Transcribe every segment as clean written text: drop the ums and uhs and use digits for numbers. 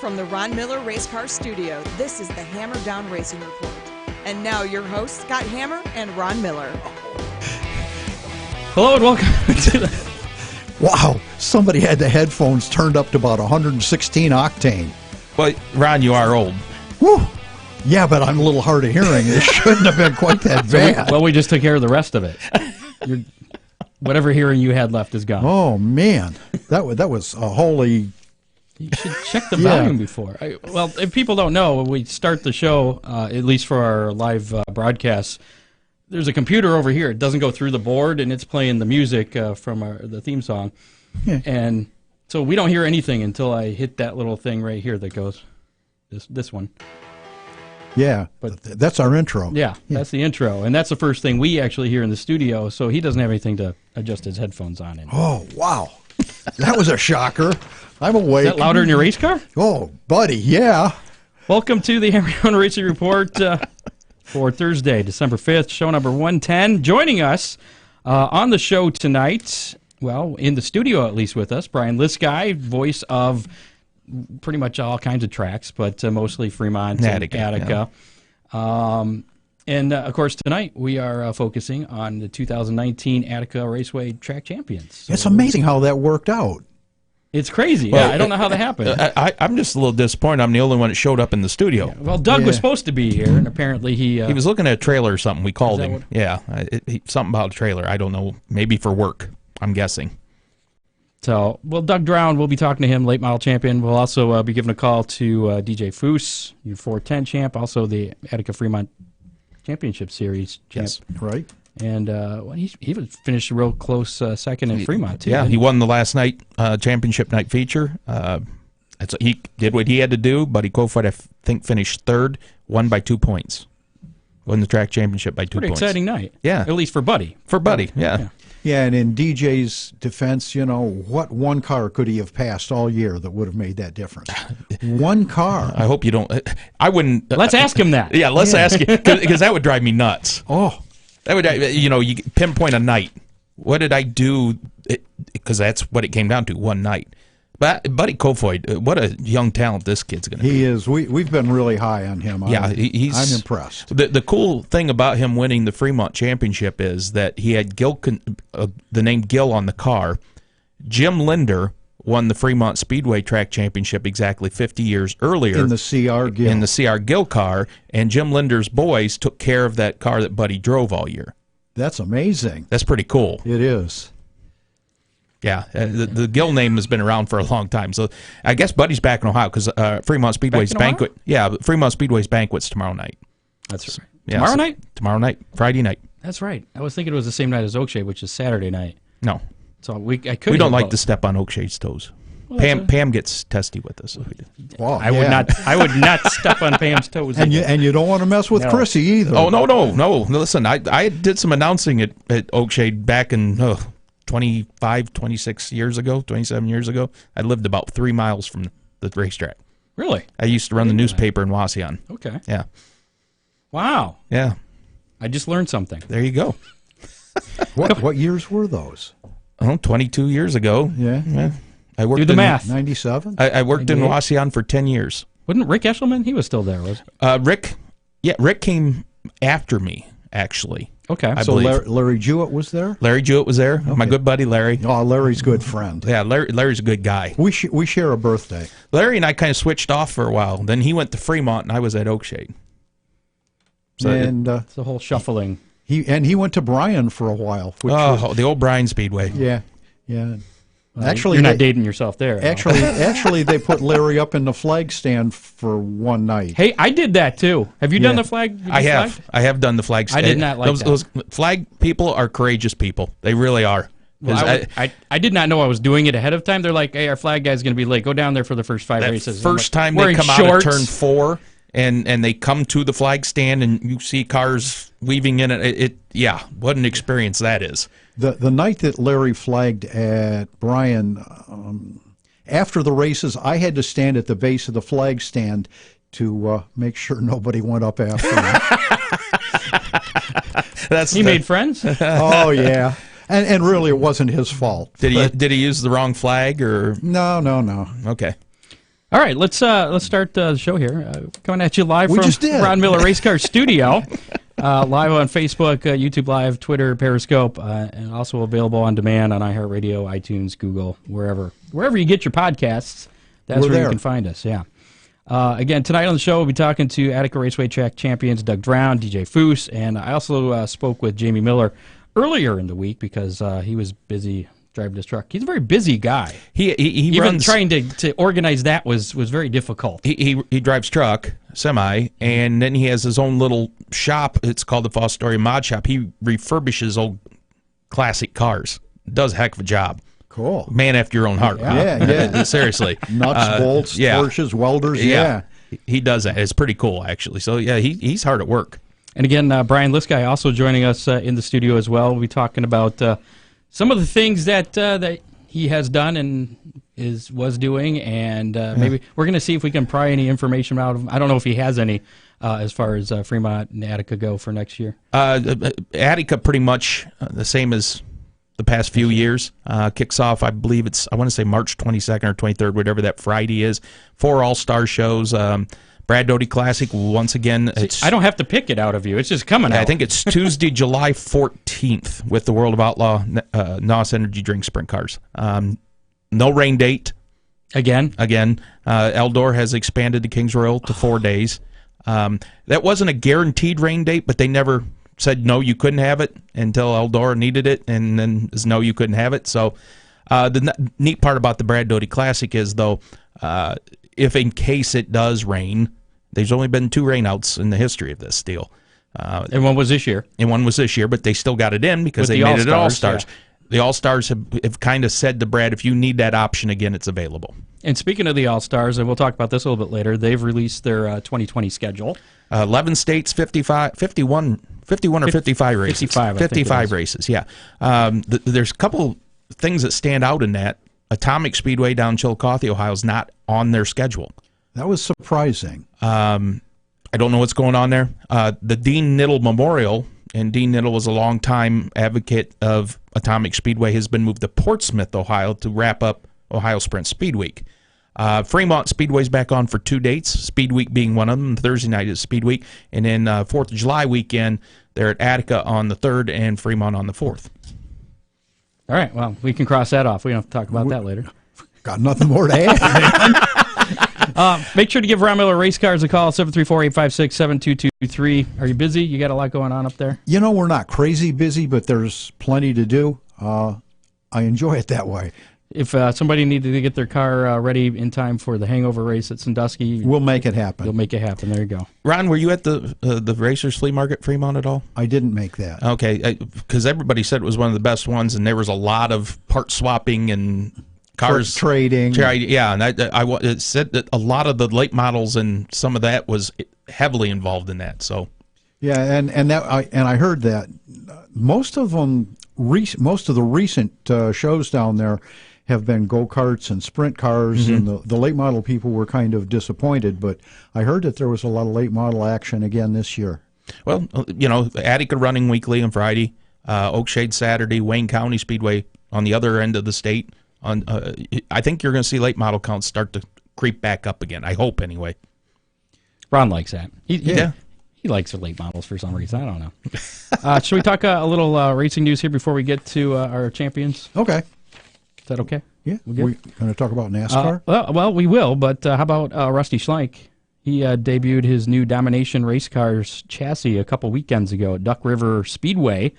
From the Ron Miller Race Car Studio, this is the Hammer Down Racing Report. And now your hosts, Scott Hammer and Ron Miller. Hello and welcome to the... Wow, somebody had the headphones turned up to about 116 octane. Well, Ron, you are old. Whew. Yeah, but I'm a little hard of hearing. It shouldn't have been quite that bad. we just took care of the rest of it. Whatever hearing you had left is gone. Oh, man. That was a holy... You should check the volume before. Well, if people don't know, when we start the show, at least for our live broadcasts, there's a computer over here. It doesn't go through the board, and it's playing the music from the theme song. Yeah. And so we don't hear anything until I hit that little thing right here that goes, this one. Yeah, but that's our intro. Yeah, that's the intro. And that's the first thing we actually hear in the studio, so he doesn't have anything to adjust his headphones on. Oh, wow. That was a shocker. I'm awake. Is that louder in your race car? Oh, buddy, yeah. Welcome to the Hammer Down Racing Report for Thursday, December 5th, show number 110. Joining us on the show tonight, well, in the studio at least with us, Brian Liskai, voice of pretty much all kinds of tracks, but mostly Fremont and Attica. Yeah. And, of course, tonight we are focusing on the 2019 Attica Raceway Track Champions. So it's amazing how that worked out. It's crazy. Well, yeah, I don't know how that happened. I'm just a little disappointed. I'm the only one that showed up in the studio. Yeah. Well, Doug was supposed to be here, and apparently he was looking at a trailer or something. We called him. Something about a trailer. I don't know. Maybe for work, I'm guessing. So, well, Doug Drown, we'll be talking to him, late model champion. We'll also be giving a call to DJ Foos, your 410 champ, also the Attica Fremont Championship Series champ. Yes, right. And he finished a real close second in Fremont, too. Yeah, he won the last night championship night feature. He did what he had to do. Buddy Kofod, I think, finished third, won by 2 points. Won the track championship by 2 points. Pretty exciting night. Yeah. At least for Buddy. For Buddy, yeah. Yeah, and in DJ's defense, what one car could he have passed all year that would have made that difference? One car. I hope you don't. I wouldn't. Let's ask him that. Yeah, let's ask him, because that would drive me nuts. Oh. That would, you pinpoint a night. What did I do? Because that's what it came down to, one night. But Buddy Kofoid, what a young talent this kid's going to be. He is. We've been really high on him. Yeah, I'm impressed. The cool thing about him winning the Fremont Championship is that he had the name Gil on the car. Jim Linder won the Fremont Speedway Track Championship exactly 50 years earlier. In the CR Gil. In the CR Gil car, and Jim Linder's boys took care of that car that Buddy drove all year. That's amazing. That's pretty cool. It is. Yeah, the Gil name has been around for a long time. So I guess Buddy's back in Ohio because Fremont Speedway's banquet. Yeah, Fremont Speedway's banquet's tomorrow night. That's right. Yeah, tomorrow night? Tomorrow night, Friday night. That's right. I was thinking it was the same night as Oakshay, which is Saturday night. No. So we don't like to step on Oakshay's toes. Well, Pam gets testy with us. Well, I would not step on Pam's toes. And you don't want to mess with Chrissy either. Oh no. Listen, I did some announcing at Oakshay back in 25, 26 years ago, 27 years ago. I lived about 3 miles from the racetrack. Really? I used to run the newspaper in Wasion. Okay. Yeah. Wow. Yeah. I just learned something. There you go. What years were those? 22 years ago. Yeah. I worked Do the math. 97? I worked in Wasion for 10 years. Wasn't Rick Eshelman? He was still there, was Rick came after me, actually. Okay. So Larry Jewett was there? Larry Jewett was there. Okay. My good buddy Larry. Oh, Larry's a good friend. Yeah, Larry's a good guy. We share a birthday. Larry and I kind of switched off for a while. Then he went to Fremont, and I was at Oakshade. So it's a whole shuffling. He went to Bryan for a while. The old Bryan Speedway. Yeah. Well, actually, you're not dating yourself there. Actually, they put Larry up in the flag stand for one night. Hey, I did that too. Have you done the flag? I have done the flag stand. I did not like that. Those flag people are courageous people. They really are. Well, I did not know I was doing it ahead of time. They're like, hey, our flag guy's going to be late. Go down there for the first 5 races. First time they come out of turn 4 and they come to the flag stand and you see cars weaving in it. What an experience that is. The night that Larry flagged at Bryan, after the races, I had to stand at the base of the flag stand to make sure nobody went up after me. He made friends? Oh, yeah. And really, it wasn't his fault. Did he use the wrong flag or? No. Okay. All right, let's start the show here. Coming at you live from just did. Ron Miller Race Car Studio. Live on Facebook, YouTube Live, Twitter, Periscope, and also available on demand on iHeartRadio, iTunes, Google, wherever you get your podcasts. That's We're where there. you can find us. Yeah. Again, tonight on the show, we'll be talking to Attica Raceway Track champions Doug Drown, DJ Foos, and I also spoke with Jamie Miller earlier in the week because he was busy driving his truck. He's a very busy guy. He Even runs. trying to organize that was very difficult. He drives truck, semi, and then he has his own little shop. It's called the Fostoria Mod Shop. He refurbishes old classic cars. Does a heck of a job. Cool. Man after your own heart. Yeah. Seriously. Nuts, bolts, torches, welders. Yeah. He does that. It's pretty cool, actually. So, yeah, he's hard at work. And again, Brian Liskai also joining us in the studio as well. We'll be talking about some of the things that he has done and was doing, and maybe we're going to see if we can pry any information out of him. I don't know if he has any as far as Fremont and Attica go for next year. Attica pretty much the same as the past few years. Kicks off, I believe I want to say March 22nd or 23rd, whatever that Friday is. 4 all-star shows. Brad Doty Classic, once again. I don't have to pick it out of you. It's just coming out. I think it's Tuesday, July 14th with the World of Outlaw NOS Energy Drink Sprint Cars. No rain date. Again. Eldor has expanded the Kings Royal to 4 days. That wasn't a guaranteed rain date, but they never said no, you couldn't have it until Eldor needed it, and then no, you couldn't have it. So the neat part about the Brad Doty Classic is, though, if in case it does rain, there's only been 2 rainouts in the history of this deal. And one was this year. But they still got it in because With they the made it All-Stars, All-Stars. The All-Stars have kind of said to Brad, if you need that option again, it's available. And speaking of the All-Stars, and we'll talk about this a little bit later, they've released their 2020 schedule. 11 states, 51 or 55 races. 55, 55 races, yeah. There's a couple things that stand out in that. Atomic Speedway down in Chillicothe, Ohio is not on their schedule. That was surprising. I don't know what's going on there. The Dean Niddle Memorial, and Dean Niddle was a longtime advocate of Atomic Speedway, has been moved to Portsmouth, Ohio to wrap up Ohio Sprint Speed Week. Fremont Speedway's back on for 2 dates, Speed Week being one of them. Thursday night is Speed Week. And then 4th of July weekend, they're at Attica on the 3rd and Fremont on the 4th. All right, well, we can cross that off. We don't have to talk about that later. Got nothing more to add. Make sure to give Ron Miller Race Cars a call, 734-856-7223. Are you busy? You got a lot going on up there? We're not crazy busy, but there's plenty to do. I enjoy it that way. If somebody needed to get their car ready in time for the hangover race at Sandusky, We'll make it happen. you'll make it happen. There you go. Ron, were you at the Racers Flea Market Fremont at all? I didn't make that. Okay, because everybody said it was one of the best ones, and there was a lot of part swapping and cars Trading. Yeah, and it said that a lot of the late models and some of that was heavily involved in that. So Yeah, and I heard that most of the recent shows down there have been go-karts and sprint cars, and the late model people were kind of disappointed, but I heard that there was a lot of late model action again this year. Well, Attica running weekly on Friday, Oakshade Saturday, Wayne County Speedway on the other end of the state. I think you're going to see late model counts start to creep back up again. I hope, anyway. Ron likes that. Yeah. He likes the late models for some reason. I don't know. Should we talk a little racing news here before we get to our champions? Okay. Is that okay? Yeah. We good? We're going to talk about NASCAR? Well, we will, but how about Rusty Schlenk? He debuted his new Domination Race Cars chassis a couple weekends ago at Duck River Speedway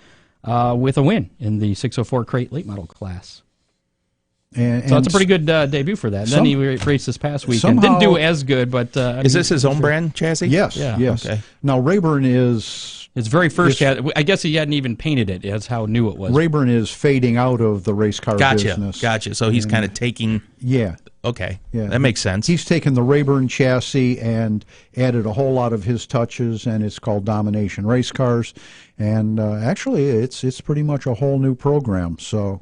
with a win in the 604 crate late model class. And So that's a pretty good debut for that. And then he raced this past weekend. Didn't do as good, but... Is this his own brand chassis? Yes, Yeah. yes. Okay. Now, Rayburn is... His very first I guess he hadn't even painted it. That's how new it was. Rayburn is fading out of the race car business. Gotcha. So he's kind of taking... Yeah. Okay. Yeah. That makes sense. He's taken the Rayburn chassis and added a whole lot of his touches, and it's called Domination Race Cars. And actually, it's pretty much a whole new program. So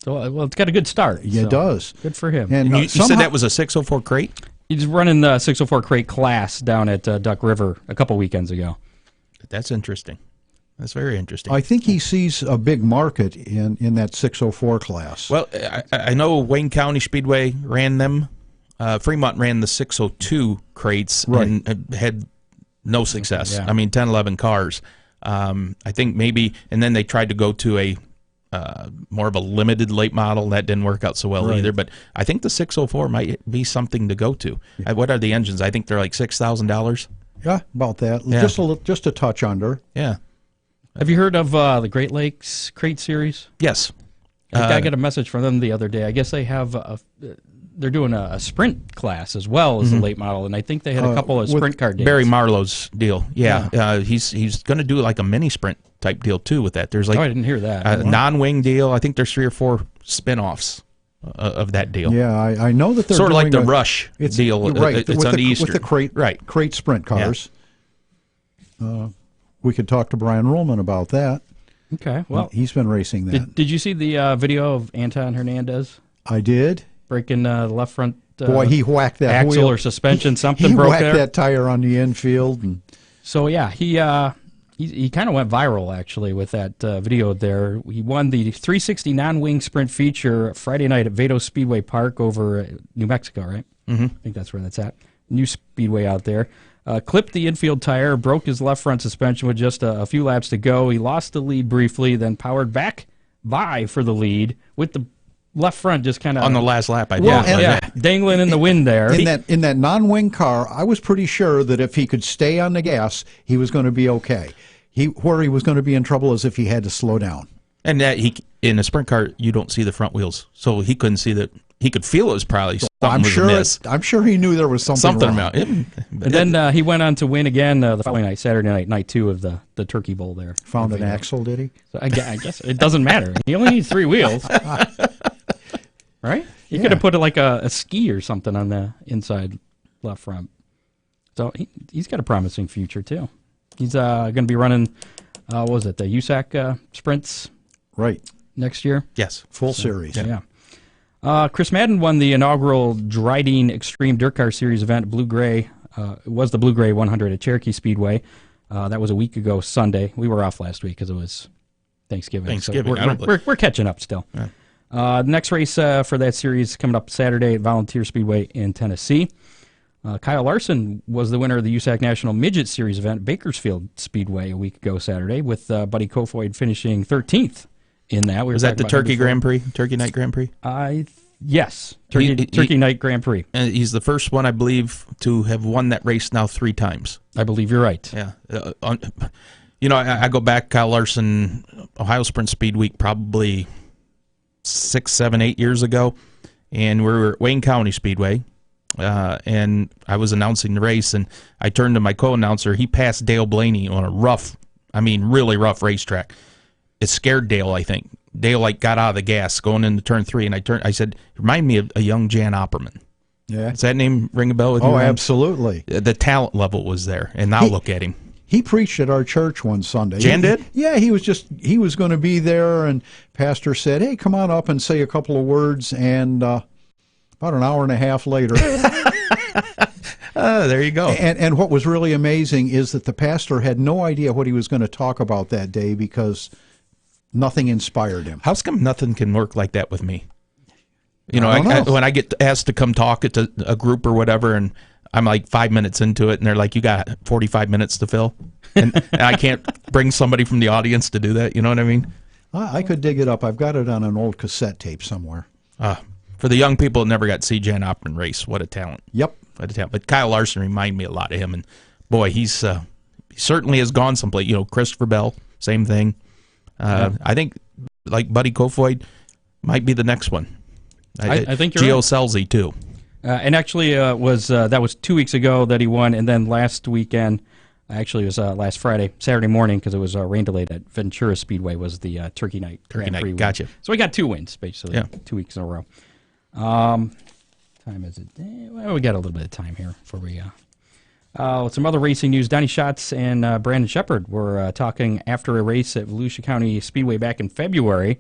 well, it's got a good start. it does. Good for him. And You said that was a 604 crate? He's running the 604 crate class down at Duck River a couple weekends ago. That's interesting. That's very interesting. I think he sees a big market in that 604 class. Well, I know Wayne County Speedway ran them. Fremont ran the 602 crates and had no success. Yeah. I mean, 10, 11 cars. I think maybe, and then they tried to go to a more of a limited late model. That didn't work out so well either. But I think the 604 might be something to go to. What are the engines? I think they're like $6,000. Yeah, about that. Yeah. Just a touch under. Yeah. Have you heard of the Great Lakes Crate Series? Yes. I got a message from them the other day. I guess they have they're doing a sprint class as well as the late model, and I think they had a couple of sprint car days. Barry Marlowe's deal. Yeah. He's going to do like a mini sprint type deal too with that. There's like I didn't hear that. a non-wing deal. I think there's 3 or 4 spin-offs of that deal. Yeah, I know that they're sort of like the doing Rush deal. Right, It's on Easter. with the crate sprint cars. We could talk to Brian Ruhlman about that. Okay, well, He's been racing that. did you see the video of Anton Hernandez I did. breaking the left front Boy, he whacked that axle wheel. or suspension? Something He broke whacked there. that tire on the infield. And So yeah, he kind of went viral actually with that video there. He won the 360 non-wing sprint feature Friday night at Vado Speedway Park over New Mexico, right? Mm-hmm. I think that's where that's at. New speedway out there. Clipped the infield tire, broke his left front suspension with just a few laps to go. He lost the lead briefly, then powered back by for the lead with the left front just kind of on the last lap. dangling in the wind there. in that non-wing car, I was pretty sure that if he could stay on the gas, he was going to be okay. Where he was going to be in trouble is if he had to slow down. And that in a sprint car, you don't see the front wheels, so he couldn't see that. He could feel it was probably something was amiss. I'm sure he knew there was something wrong. about it. And then he went on to win again the following night, Saturday night, night 2 of the Turkey Bowl there. Found an axle, did he? So I guess it doesn't matter. He only needs 3 wheels, right? You could have put like a ski or something on the inside left front. So he's got a promising future too. He's going to be running, what was it, the USAC sprints Right. next year? Yes, Full series. Yeah. Chris Madden won the inaugural Dryden Extreme Dirt Car Series event, Blue Gray. It was the Blue Gray 100 at Cherokee Speedway. That was a week ago Sunday. We were off last week because it was Thanksgiving. So we're catching up still. Yeah. The next race for that series coming up Saturday at Volunteer Speedway in Tennessee. Kyle Larson was the winner of the USAC National Midget Series event at Bakersfield Speedway a week ago Saturday, with Buddy Kofoid finishing 13th in that. Was that the Turkey Grand Prix? Turkey Night Grand Prix? Yes. Turkey Night Grand Prix. And he's the first one, I believe, to have won that race now 3 times. I believe you're right. Yeah. I go back, Kyle Larson, Ohio Sprint Speed Week, probably 6, 7, 8 years ago, and we were at Wayne County Speedway, and I was announcing the race, and I turned to my co-announcer. He passed Dale Blaney on a really rough racetrack. It scared Dale, I think. Dale got out of the gas going into turn 3, and I said, remind me of a young Jan Opperman. Yeah. Does that name ring a bell with you? Oh, absolutely. The talent level was there, and now look at him. He preached at our church one Sunday. Jan did? Yeah, he was going to be there, and pastor said, hey, come on up and say a couple of words, and about an hour and a half later. There you go. And what was really amazing is that the pastor had no idea what he was going to talk about that day because nothing inspired him. How come nothing can work like that with me? When I get asked to come talk at a group or whatever, and I'm like 5 minutes into it, and they're like, you got 45 minutes to fill. And I can't bring somebody from the audience to do that. You know what I mean? I could dig it up. I've got it on an old cassette tape somewhere. For the young people that never got to see Jan Opperman race, what a talent. Yep. What a talent. But Kyle Larson reminded me a lot of him. And, boy, he certainly has gone someplace. Christopher Bell, same thing. I think, like Buddy Kofoid, might be the next one. I think you're Gio right. Selzy, too. And actually, that was 2 weeks ago that he won, and then last weekend, actually it was last Friday, Saturday morning, because it was rain delayed at Ventura Speedway, was the Turkey Night Grand Prix. Gotcha. So we got 2 wins, basically, 2 weeks in a row. Time is it? Well, we got a little bit of time here before we... some other racing news. Donnie Schatz and Brandon Shepard were talking after a race at Volusia County Speedway back in February.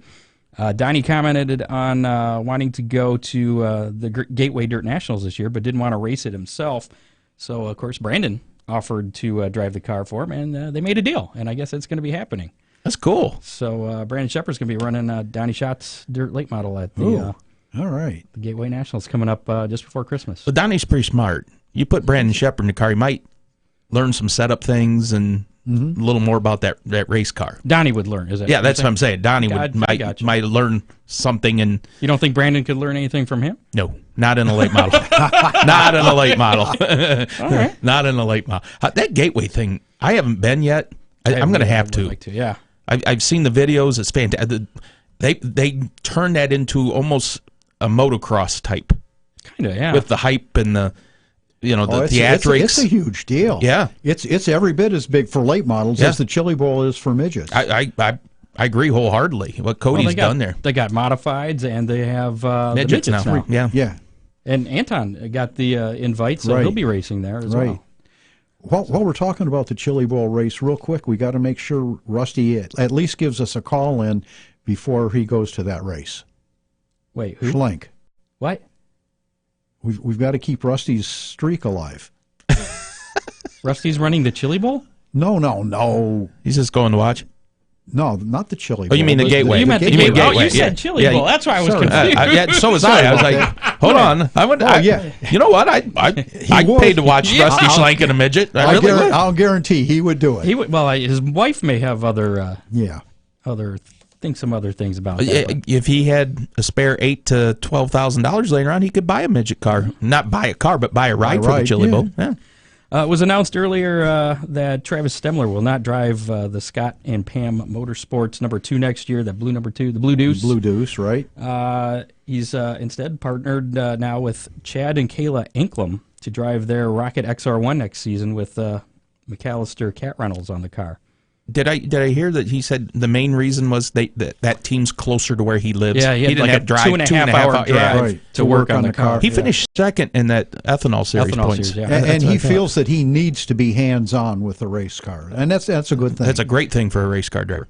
Donnie commented on wanting to go to the Gateway Dirt Nationals this year, but didn't want to race it himself. So, of course, Brandon offered to drive the car for him, and they made a deal, and I guess it's going to be happening. That's cool. So Brandon Shepard's going to be running Donnie Schott's dirt late model at All right. the Gateway Nationals coming up just before Christmas. But Donnie's pretty smart. You put Brandon Shepard in the car, he might learn some setup things and a little more about that race car. Donnie would learn, is it? Yeah, that's what I'm saying. Donnie Gotcha. might learn something. And You don't think Brandon could learn anything from him? no, not in a late model. Not in a late model. All right. Not in a late model. That Gateway thing, I haven't been yet. I'm going to have to. Like to. Yeah. I've seen the videos. It's fantastic. They turn that into almost a motocross type. Kind of, yeah. With the hype and the theatrics. It's a huge deal. Yeah. It's every bit as big for late models as the Chili Bowl is for midgets. I agree wholeheartedly. What Cody's done there. They got modifieds, and they have the midgets now. Yeah. Yeah. And Anton got the invite, so he'll be racing there as well. While we're talking about the Chili Bowl race, real quick, we got to make sure Rusty at least gives us a call in before he goes to that race. Wait, who? Schlenk. What? We've got to keep Rusty's streak alive. Rusty's running the Chili Bowl? No. He's just going to watch. No, not the Chili Bowl. Oh, you mean the Gateway? You meant the Gateway. Gateway. Oh, you said Chili Bowl. That's why I was confused. Yeah, so was I. I was like, hold on. You know what? I paid to watch Rusty Schlenk in a midget. I'll guarantee he would do it. He would, well, his wife may have other some other things about that. If he had a spare $8,000 to $12,000 later on, he could buy a midget car. Not buy a car, but buy a ride for the Chili Bowl. Yeah. It was announced earlier that Travis Stemler will not drive the Scott and Pam Motorsports number 2 next year, that blue number 2, the Blue Deuce. Blue Deuce, right. He's instead partnered now with Chad and Kayla Enklum to drive their Rocket XR1 next season with McAllister Cat Reynolds on the car. Did I hear that he said the main reason was that team's closer to where he lives? Yeah, he didn't like have a drive 2.5 hour drive to work on the car. He finished second in that ethanol series points. Yeah. And he feels that he needs to be hands-on with the race car, and that's a good thing. That's a great thing for a race car driver.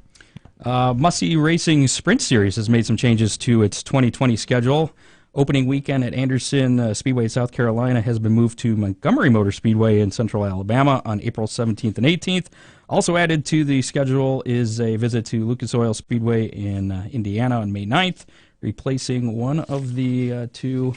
Mussey Racing Sprint Series has made some changes to its 2020 schedule. Opening weekend at Anderson Speedway, South Carolina, has been moved to Montgomery Motor Speedway in central Alabama on April 17th and 18th. Also added to the schedule is a visit to Lucas Oil Speedway in Indiana on May 9th, replacing one of the two...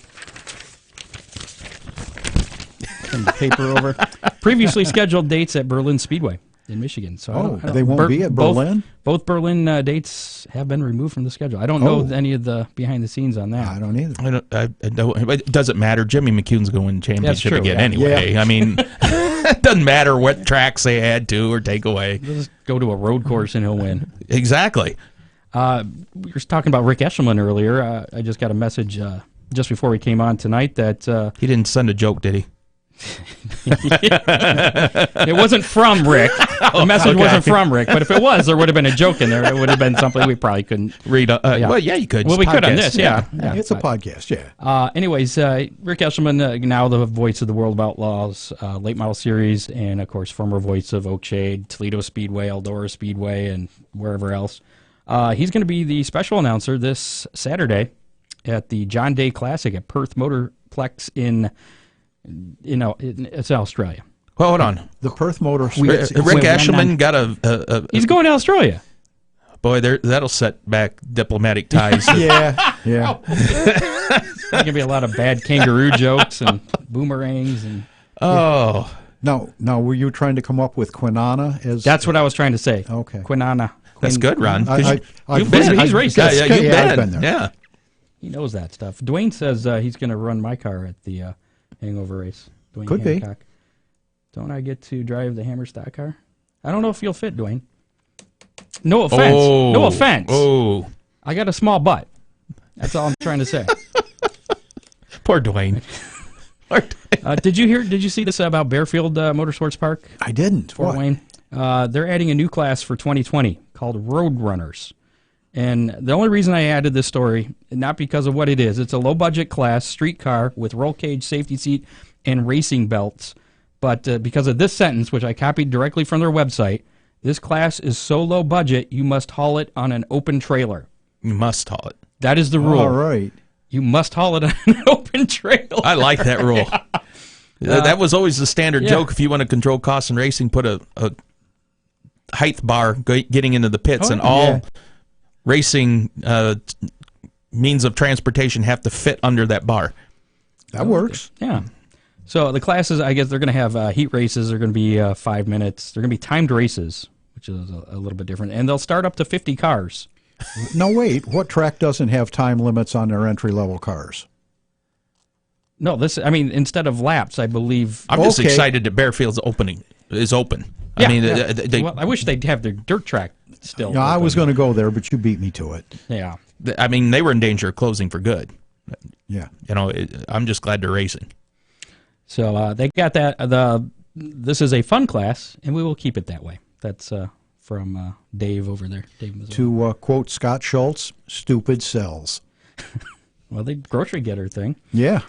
Turn the paper over. Previously scheduled dates at Berlin Speedway in Michigan. So they won't be at Berlin? Both Berlin dates have been removed from the schedule. I don't know any of the behind the scenes on that. I don't either. I don't. It doesn't matter. Jimmy McCune's going to win the championship again anyway. Yeah. I mean, it doesn't matter what tracks they add to or take away. Just go to a road course and he'll win. Exactly. We were talking about Rick Eshelman earlier. I just got a message just before we came on tonight that... he didn't send a joke, did he? It wasn't from Rick. The message wasn't from Rick, but if it was, there would have been a joke in there. It would have been something we probably couldn't read. Well, yeah, you could. Well, we could on this, yeah. It's a podcast, yeah. Anyways, Rick Eshelman, now the voice of the World of Outlaws late model series, and of course, former voice of Oakshade, Toledo Speedway, Eldora Speedway, and wherever else. He's going to be the special announcer this Saturday at the John Day Classic at Perth Motorplex in it's Australia. Well, hold on. The Perth Motor. Rick Eshelman got a He's going to Australia. Boy, that'll set back diplomatic ties. yeah. There's going to be a lot of bad kangaroo jokes and boomerangs and. Oh. Now, were you trying to come up with Quinana as? That's what I was trying to say. Okay. Quinana. That's good, Ron. You've raced. Yeah, you've been there. Yeah. He knows that stuff. Dwayne says he's going to run my car at the Hangover race. Dwayne Could Hancock. Don't I get to drive the Hammer stock car? I don't know if you'll fit, Dwayne. No offense. No offense. Oh. I got a small butt. That's all I'm trying to say. Poor Dwayne. Did you see this about Bearfield Motorsports Park? I didn't. Fort Wayne. They're adding a new class for 2020 called Road Runners. And the only reason I added this story, not because of what it is, it's a low-budget class, street car with roll cage, safety seat, and racing belts. But because of this sentence, which I copied directly from their website, this class is so low budget, you must haul it on an open trailer. You must haul it. That is the rule. All right. You must haul it on an open trailer. I like that rule. That was always the standard yeah. joke. If you want to control costs in racing, put a height bar getting into the pits, and all racing means of transportation have to fit under that bar. That works. Yeah. So the classes, I guess they're going to have heat races. They're going to be 5 minutes. They're going to be timed races, which is a little bit different. And they'll start up to 50 cars. No, wait. What track doesn't have time limits on their entry-level cars? No, instead of laps, I believe. I'm just excited that Bearfield's is open. Yeah, I mean, yeah. Well, I wish they'd have their dirt track still. No, I was going to go there, but you beat me to it. Yeah. I mean, they were in danger of closing for good. Yeah. I'm just glad they're racing. So they got that. This is a fun class, and we will keep it that way. That's from Dave over there. Dave Mazzaro. To quote Scott Schultz, stupid sells. Well, the grocery getter thing. Yeah.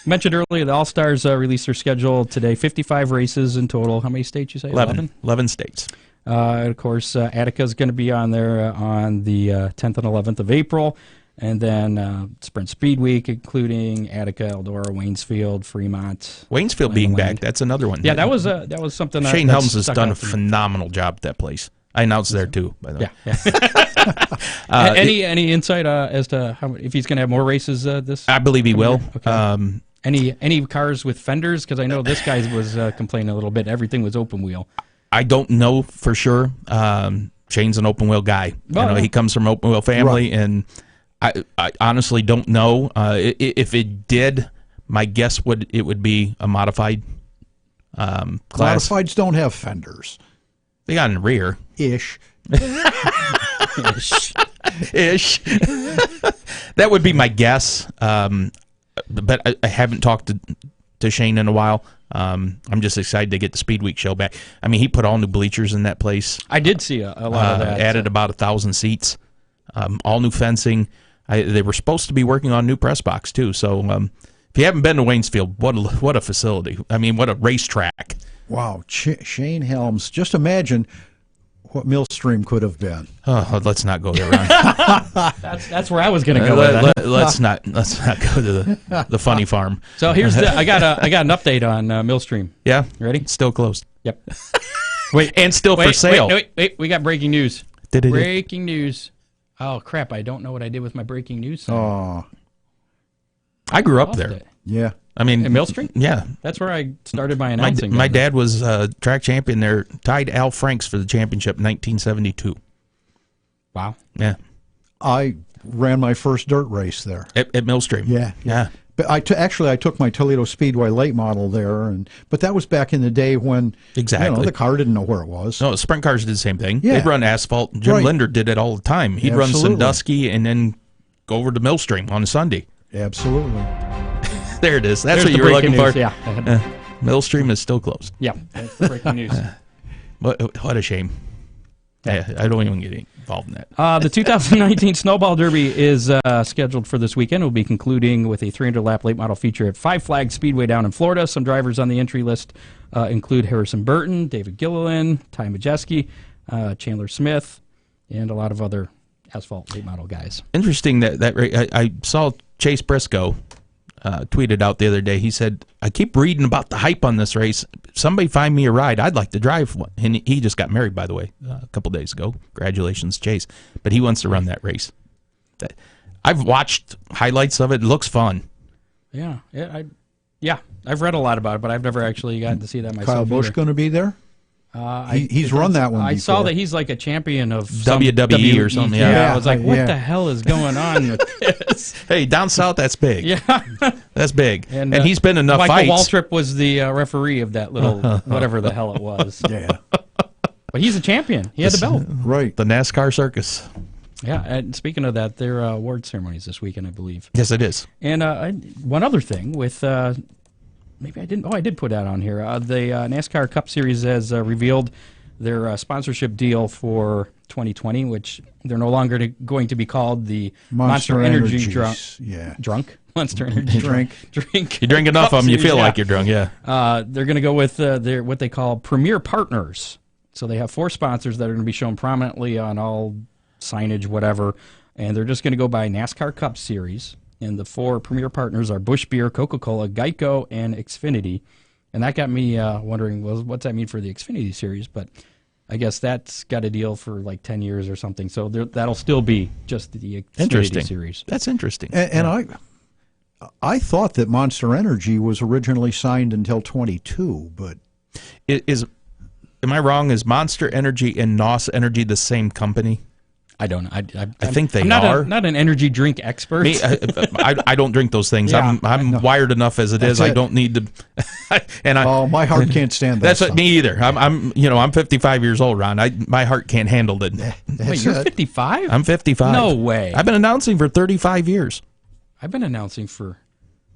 Mentioned earlier, the All-Stars released their schedule today. 55 races in total. How many states you say? 11 states. Of course, Attica is going to be on there on the 10th and 11th of April. And then Sprint Speed Week, including Attica, Eldora, Waynesfield, Fremont. Waynesfield being back, that's another one. Yeah, that was something. Shane Helms has done a phenomenal job at that place. I announced there too, by the way. Yeah. Any insight as to if he's going to have more races this? I believe he will. Okay. Any cars with fenders? Because I know this guy was complaining a little bit. Everything was open wheel. I don't know for sure. Shane's an open wheel guy. Well, he comes from an open wheel family, right. And I honestly don't know. If it did, my guess would be a modified class. Modifieds don't have fenders. They got in the rear. Ish. Ish. That would be my guess. But I haven't talked to Shane in a while. I'm just excited to get the Speed Week show back. I mean, he put all new bleachers in that place. I did see a lot of that. Added about 1,000 seats. All new fencing. They were supposed to be working on new press box too. So if you haven't been to Waynesfield, what a facility! I mean, what a racetrack! Wow, Shane Helms. Just imagine what Millstream could have been. Oh, let's not go there, Ron. That's where I was going to go. Let's not go to the funny farm. So here's I got an update on Millstream. Yeah, ready? It's still closed. Yep. Wait, and still for sale. Wait, we got breaking news. Did it? Breaking news. Oh crap! I don't know what I did with my breaking news sign. Oh, I grew up there. yeah. I mean, in Millstream? Yeah. That's where I started my announcing. My dad was track champion there, tied Al Franks for the championship in 1972. Wow. Yeah. I ran my first dirt race there. At Millstream. Yeah. But I took my Toledo Speedway late model there, but that was back in the day when exactly the car didn't know where it was. No, sprint cars did the same thing. Yeah. They'd run asphalt. Jim Linder did it all the time. He'd run Sandusky and then go over to Millstream on a Sunday. Absolutely. There it is. That's There's what you were looking news. for. Yeah. Millstream is still closed. Yeah. That's the breaking news. What a shame. Yeah, I don't even get involved in that. The 2019 Snowball Derby is scheduled for this weekend. It will be concluding with a 300-lap late model feature at Five Flags Speedway down in Florida. Some drivers on the entry list include Harrison Burton, David Gilliland, Ty Majeski, Chandler Smith, and a lot of other asphalt late model guys. Interesting that I saw Chase Briscoe tweeted out the other day. He said, I keep reading about the hype on this race. Somebody find me a ride. I'd like to drive one. And he just got married, by the way, a couple days ago. Congratulations, Chase. But he wants to run that race. I've watched highlights of it. It looks fun. Yeah. I've read a lot about it, but I've never actually gotten to see that myself. Kyle Busch going to be there? He's run that one before. I saw that he's like a champion of WWE or something. Yeah. I was like, what the hell is going on with this? Hey, down south, that's big. Yeah. That's big. And he's been enough Michael fights. Waltrip was the referee of that little, whatever the hell it was. Yeah. But he's a champion. He had the belt. Right. The NASCAR circus. Yeah, and speaking of that, there are award ceremonies this weekend, I believe. Yes, it is. And one other thing with... maybe I didn't. Oh, I did put that on here. The NASCAR Cup Series has revealed their sponsorship deal for 2020, which they're no longer going to be called the Monster Energy Drunk. Monster Energy Drink. You drink enough of them, you feel like you're drunk. Yeah. They're going to go with their what they call Premier Partners. So they have 4 sponsors that are going to be shown prominently on all signage, whatever, and they're just going to go by NASCAR Cup Series. And the 4 premier partners are Busch Beer, Coca-Cola, Geico, and Xfinity. And that got me wondering, well, what's that mean for the Xfinity series? But I guess that's got a deal for like 10 years or something. So that'll still be just the Xfinity series. That's interesting. And I thought that Monster Energy was originally signed until 22, but am I wrong? Is Monster Energy and NOS Energy the same company? I don't know. I think they I'm are. not an energy drink expert. Me, I don't drink those things. Yeah. I'm wired enough as it is. I don't need to. my heart can't stand that. That's stuff. me either. I'm 55 years old, Ron. My heart can't handle it. Wait, you're 55? I'm 55. No way. I've been announcing for 35 years. I've been announcing for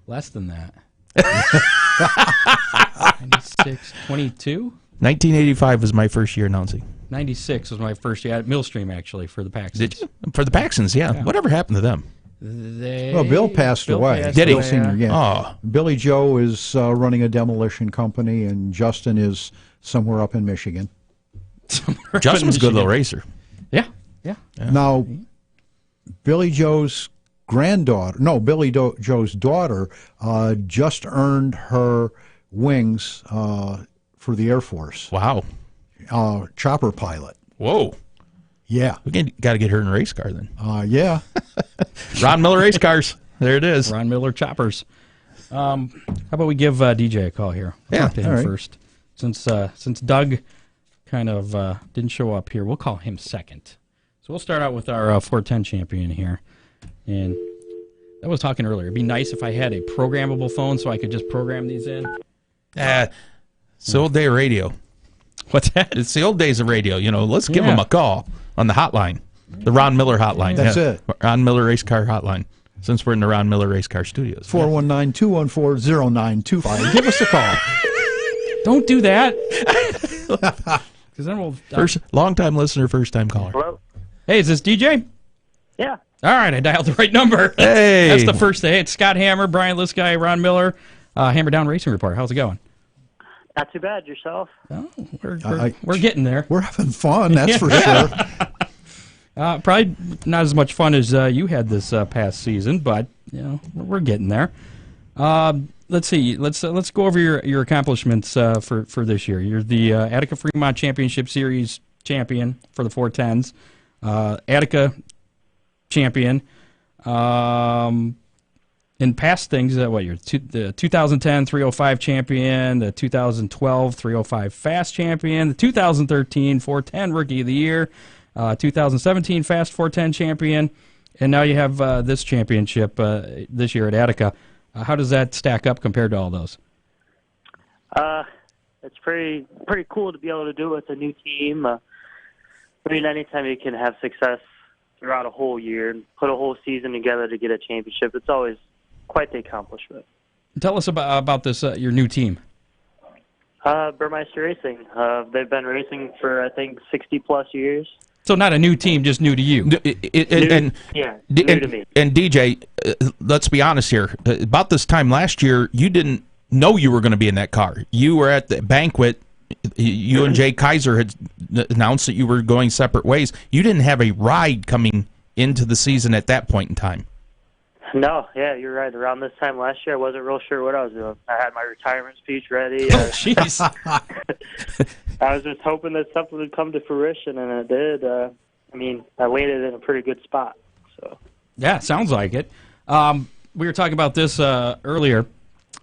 less than that. 96, 22? 1985 was my first year announcing. 96 was my first year at Millstream, actually, for the Paxons. Did you? For the Paxons, yeah. Whatever happened to them? Well, Bill passed away. Passed Did he? Bill Sr., yeah. Oh. Billy Joe is running a demolition company, and Justin is somewhere up in Michigan. Justin was a good little racer. Yeah. Now, Billy Joe's Joe's daughter just earned her wings for the Air Force. Wow. Chopper pilot. Whoa. Yeah. We got to get her in a race car then. Yeah. Ron Miller Race Cars. There it is. Ron Miller Choppers. How about we give DJ a call here? We'll talk to him first. Since Doug kind of didn't show up here, we'll call him second. So we'll start out with our 410 champion here. And I was talking earlier. It'd be nice if I had a programmable phone so I could just program these in. It's the old day of radio. What's that? It's the old days of radio. Let's give them a call on the hotline, the Ron Miller hotline. That's it. Ron Miller Race Car hotline. Since we're in the Ron Miller Race Car Studios. 419-214-0925. Give us a call. Don't do that. Because then we'll. Long-time listener, first-time caller. Hello? Hey, is this DJ? Yeah. All right, I dialed the right number. Hey. That's the first day. Hey, it's Scott Hammer, Brian Liskai, Ron Miller, Hammer Down Racing Report. How's it going? Not too bad. Yourself? Oh, we're getting there. We're having fun, that's for sure. Probably not as much fun as you had this past season, but we're getting there. Let's see. Let's go over your accomplishments for this year. You're the Attica Fremont Championship Series champion for the 410s, Attica champion. In past things, you're the 2010 305 champion, the 2012 305 Fast champion, the 2013 410 Rookie of the Year, 2017 Fast 410 champion, and now you have this championship this year at Attica. How does that stack up compared to all those? It's pretty cool to be able to do it with a new team. Anytime you can have success throughout a whole year and put a whole season together to get a championship, it's always quite the accomplishment. Tell us about this your new team. Burmeister Racing. They've been racing for, I think, 60-plus years. So not a new team, just new to you. New to me. And DJ, let's be honest here. About this time last year, you didn't know you were going to be in that car. You were at the banquet. You and Jay Kaiser had announced that you were going separate ways. You didn't have a ride coming into the season at that point in time. No, yeah, you're right. Around this time last year, I wasn't real sure what I was doing. I had my retirement speech ready. Oh, jeez. I was just hoping that something would come to fruition, and it did. I landed in a pretty good spot. So. Yeah, sounds like it. We were talking about this earlier,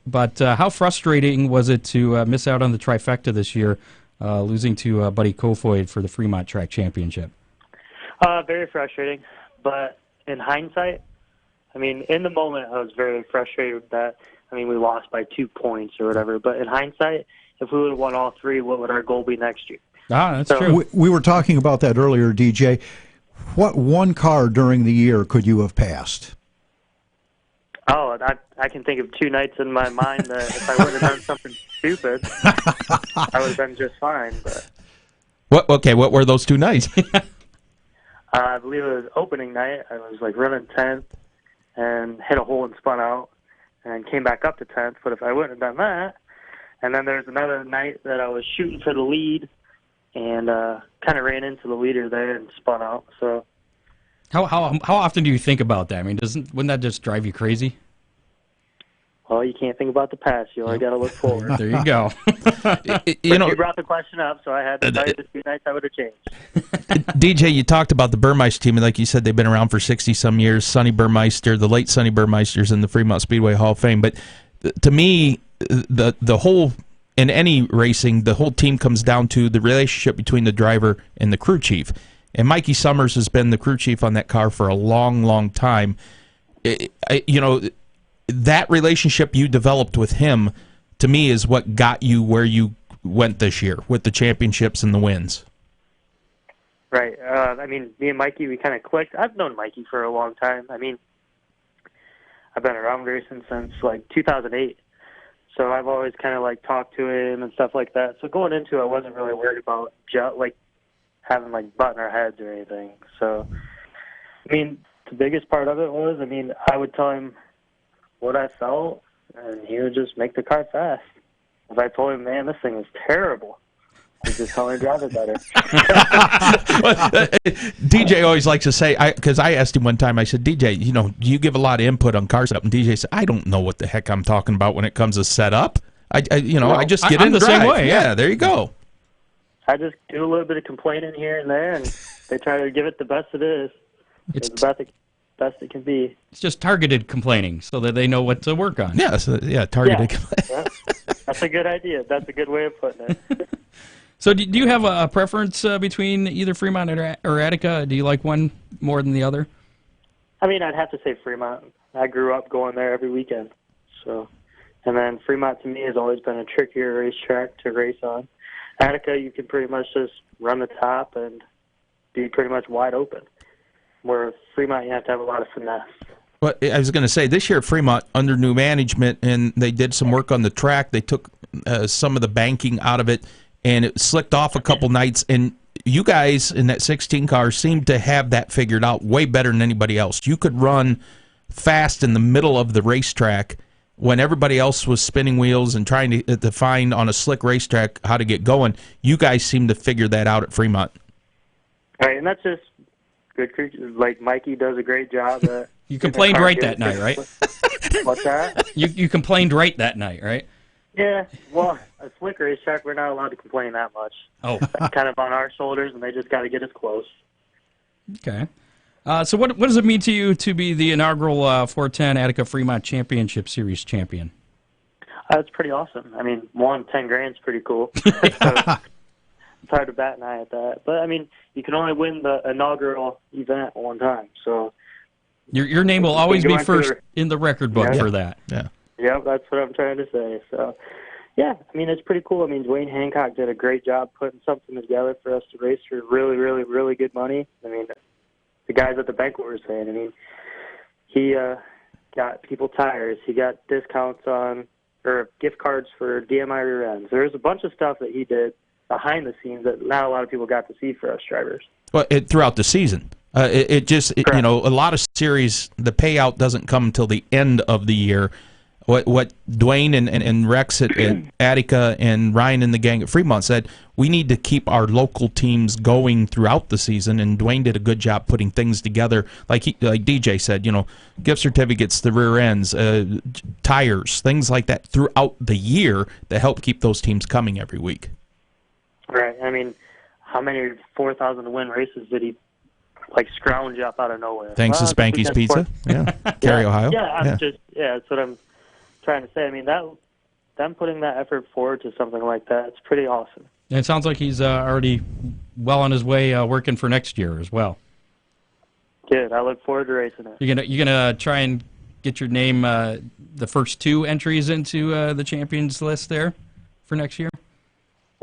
but how frustrating was it to miss out on the trifecta this year, losing to Buddy Kofoid for the Fremont Track Championship? Very frustrating, but in hindsight, in the moment, I was very frustrated with that. We lost by 2 points or whatever. But in hindsight, if we would have won all three, what would our goal be next year? That's true. We were talking about that earlier, DJ. What one car during the year could you have passed? Oh, I can think of 2 nights in my mind that if I would have done something stupid, I would have been just fine. But What were those 2 nights? I believe it was opening night. I was running 10th. And hit a hole and spun out and came back up to 10th. But if I wouldn't have done that, and then there's another night that I was shooting for the lead and kind of ran into the leader there and spun out. So How often do you think about that? I mean, wouldn't that just drive you crazy? Well, you can't think about the past. You only got to look forward. There you go. You brought the question up, so I had to tell you the 2 nights I would have changed. DJ, you talked about the Burmeister team, and like you said, they've been around for 60-some years. Sonny Burmeister, the late Sonny Burmeister's in the Fremont Speedway Hall of Fame. But to me, the whole, in any racing, the whole team comes down to the relationship between the driver and the crew chief. And Mikey Summers has been the crew chief on that car for a long, long time. That relationship you developed with him, to me, is what got you where you went this year with the championships and the wins. Right. I mean, me and Mikey, we kind of clicked. I've known Mikey for a long time. I mean, I've been around racing since, 2008. So I've always kind of, talked to him and stuff like that. So going into it, I wasn't really worried about, having, button our heads or anything. So, I mean, the biggest part of it was, I would tell him what I felt, and he would just make the car fast. If I told him, man, this thing is terrible, he'd just tell me to drive it better. DJ always likes to say, because I asked him one time, I said, DJ, do you give a lot of input on car setup? And DJ said, I don't know what the heck I'm talking about when it comes to setup. I just get in the same way. Yeah, there you go. I just do a little bit of complaining here and there, and they try to give it the best it is. It's the best it can be. It's just targeted complaining so that they know what to work on. Yeah, targeted complaining. Yeah. That's a good idea. That's a good way of putting it. So do you have a preference between either Fremont or Attica? Do you like one more than the other? I'd have to say Fremont. I grew up going there every weekend. So, and then Fremont to me has always been a trickier racetrack to race on. Attica, you can pretty much just run the top and be pretty much wide open. Where Fremont, you have to have a lot of finesse. Well, I was going to say, this year at Fremont, under new management, and they did some work on the track. They took some of the banking out of it, and it slicked off a couple nights. And you guys in that 16 car seemed to have that figured out way better than anybody else. You could run fast in the middle of the racetrack when everybody else was spinning wheels and trying to find on a slick racetrack how to get going. You guys seemed to figure that out at Fremont. All right, and that's just good creatures. Mikey does a great job. You complained right that night, right? What's that? You complained right that night, right? Yeah. Well, a slick racetrack, we're not allowed to complain that much. Oh. That's kind of on our shoulders, and they just got to get us close. Okay. So what does it mean to you to be the inaugural 410 Attica Fremont Championship Series champion? It's pretty awesome. 10 grand's pretty cool. It's hard to bat an eye at that. But, you can only win the inaugural event one time. So your name will always be first in the record book for that. Yeah. Yeah, that's what I'm trying to say. So, yeah, it's pretty cool. Dwayne Hancock did a great job putting something together for us to race for really, really, really good money. The guys at the banquet were saying, he got people tires. He got discounts on, or gift cards for DMI rear ends. There's a bunch of stuff that he did behind the scenes that not a lot of people got to see for us drivers. Well, throughout the season. A lot of series, the payout doesn't come until the end of the year. What Dwayne and Rex at Attica and Ryan and the gang at Fremont said, we need to keep our local teams going throughout the season, and Dwayne did a good job putting things together. Like DJ said, gift certificates, the rear ends, tires, things like that throughout the year that help keep those teams coming every week. Right. How many 4,000 win races did he scrounge up out of nowhere? Thanks to Spanky's Pizza. Yeah. Cary, Ohio. Yeah, that's what I'm trying to say. Them putting that effort forward to something like that, it's pretty awesome. And it sounds like he's already well on his way working for next year as well. Good. I look forward to racing it. You're gonna try and get your name the first 2 entries into the champions list there for next year?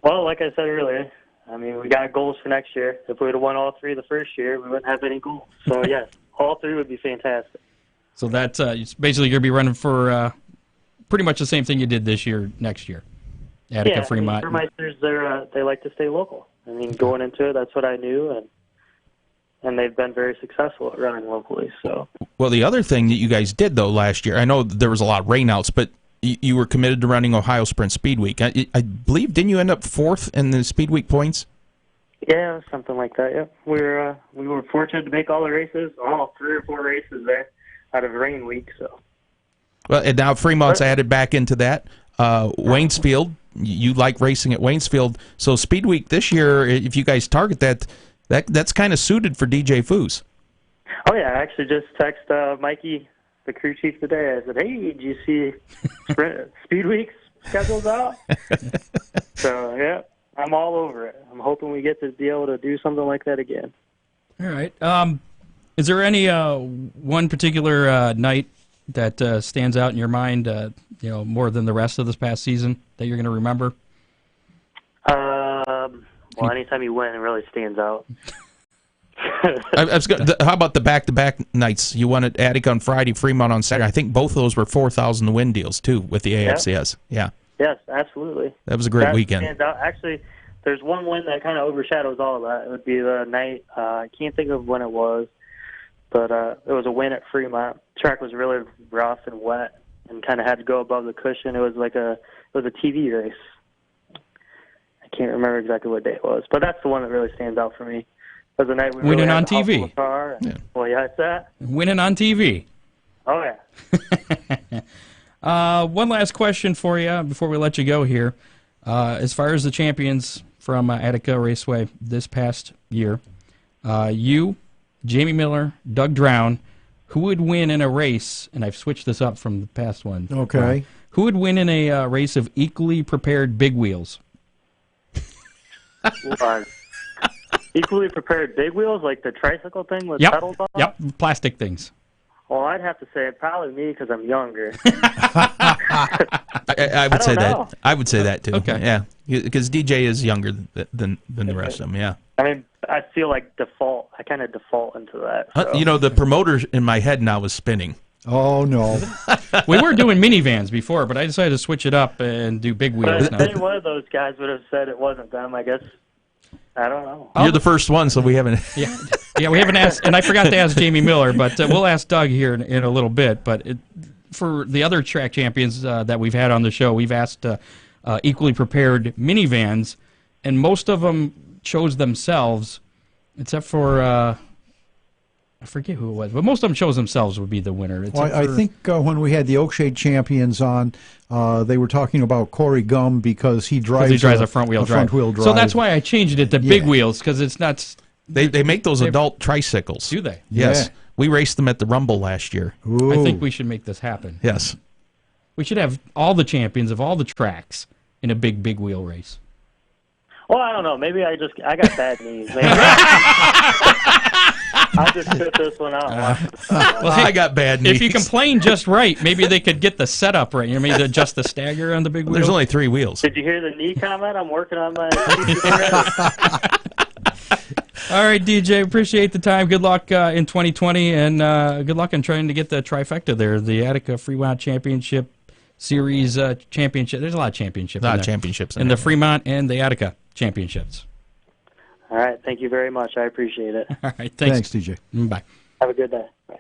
Well, like I said earlier, we got goals for next year. If we would have won all 3 the first year, we wouldn't have any goals. So, yes, all 3 would be fantastic. So that's basically going to be running for pretty much the same thing you did this year, next year. Attica, Fremont. Burmeisters, they like to stay local. Going into it, that's what I knew, and they've been very successful at running locally. So. Well, the other thing that you guys did, though, last year, I know there was a lot of rainouts, but you were committed to running Ohio Sprint Speed Week. I believe, didn't you end up 4th in the Speed Week points? Yeah, something like that. Yeah, we were fortunate to make all the races, all 3 or 4 races there, out of rain week. So. Well, and now Fremont's added back into that. Waynesfield, you like racing at Waynesfield, so Speed Week this year, if you guys target that's kind of suited for DJ Foos. Oh yeah, I actually just texted Mikey, the crew chief, today. I said, "Hey, did you see Speed Week's schedules out?" So yeah, I'm all over it. I'm hoping we get to be able to do something like that again. All right. Is there any one particular night that stands out in your mind, more than the rest of this past season that you're going to remember? Well, anytime you win, it really stands out. How about the back-to-back nights? You won at Attica on Friday, Fremont on Saturday. I think both of those were 4,000 win deals too with the AFCS. Yeah. Yes, absolutely. That was a great weekend. Stands out. Actually, there's one win that kind of overshadows all of that. It would be the night. I can't think of when it was, but it was a win at Fremont. The track was really rough and wet, and kind of had to go above the cushion. It was a TV race. I can't remember exactly what day it was, but that's the one that really stands out for me. It was the night we winning really on had to hustle TV. the car and, well, yeah, it's that. Winning on TV. Oh yeah. One last question for you before we let you go here. As far as the champions from Attica Raceway this past year, you, Jamie Miller, Doug Drown, who would win in a race, and I've switched this up from the past one. Okay. Who would win in a race of equally prepared big wheels? Equally prepared big wheels, like the tricycle thing with Yep. pedals on? Yep, plastic things. Well, I'd have to say probably me because I'm younger. I would say know. that. I would say that too. Okay. Yeah, because DJ is younger than the rest of them. Yeah. I mean, I feel like I kind of default into that. So. The promoter in my head now is spinning. Oh, no. We were doing minivans before, but I decided to switch it up and do big But wheels if now. any one of those guys would have said it wasn't them, I guess. I don't know. You're the first one, so we haven't. Yeah, we haven't asked, and I forgot to ask Jamie Miller, but we'll ask Doug here in a little bit. But for the other track champions that we've had on the show, we've asked equally prepared minivans, and most of them chose themselves, except for I forget who it was, but most of them chose themselves would be the winner. Well, I think when we had the Oakshade champions on, they were talking about Corey Gum because he drives a front-wheel drive. drive. So that's why I changed it to big wheels, because it's not... They make those adult tricycles. Do they? Yes. Yeah. We raced them at the Rumble last year. Ooh. I think we should make this happen. Yes. We should have all the champions of all the tracks in a big wheel race. Well, I don't know. Maybe I got bad knees. Maybe I'll just sit this one out. And watch Well, I got bad knees. If you can plane just right, maybe they could get the setup right. You know, maybe adjust the stagger on the big wheel. There's only 3 wheels. Did you hear the knee comment? I'm working on my. All right, DJ, appreciate the time. Good luck in 2020, and good luck in trying to get the trifecta there, the Attica Fremont Championship Series Championship. There's a lot of championships. Championships. In the Fremont and the Attica Championships. All right. Thank you very much. I appreciate it. All right, thanks. DJ. Bye. Have a good day. Bye.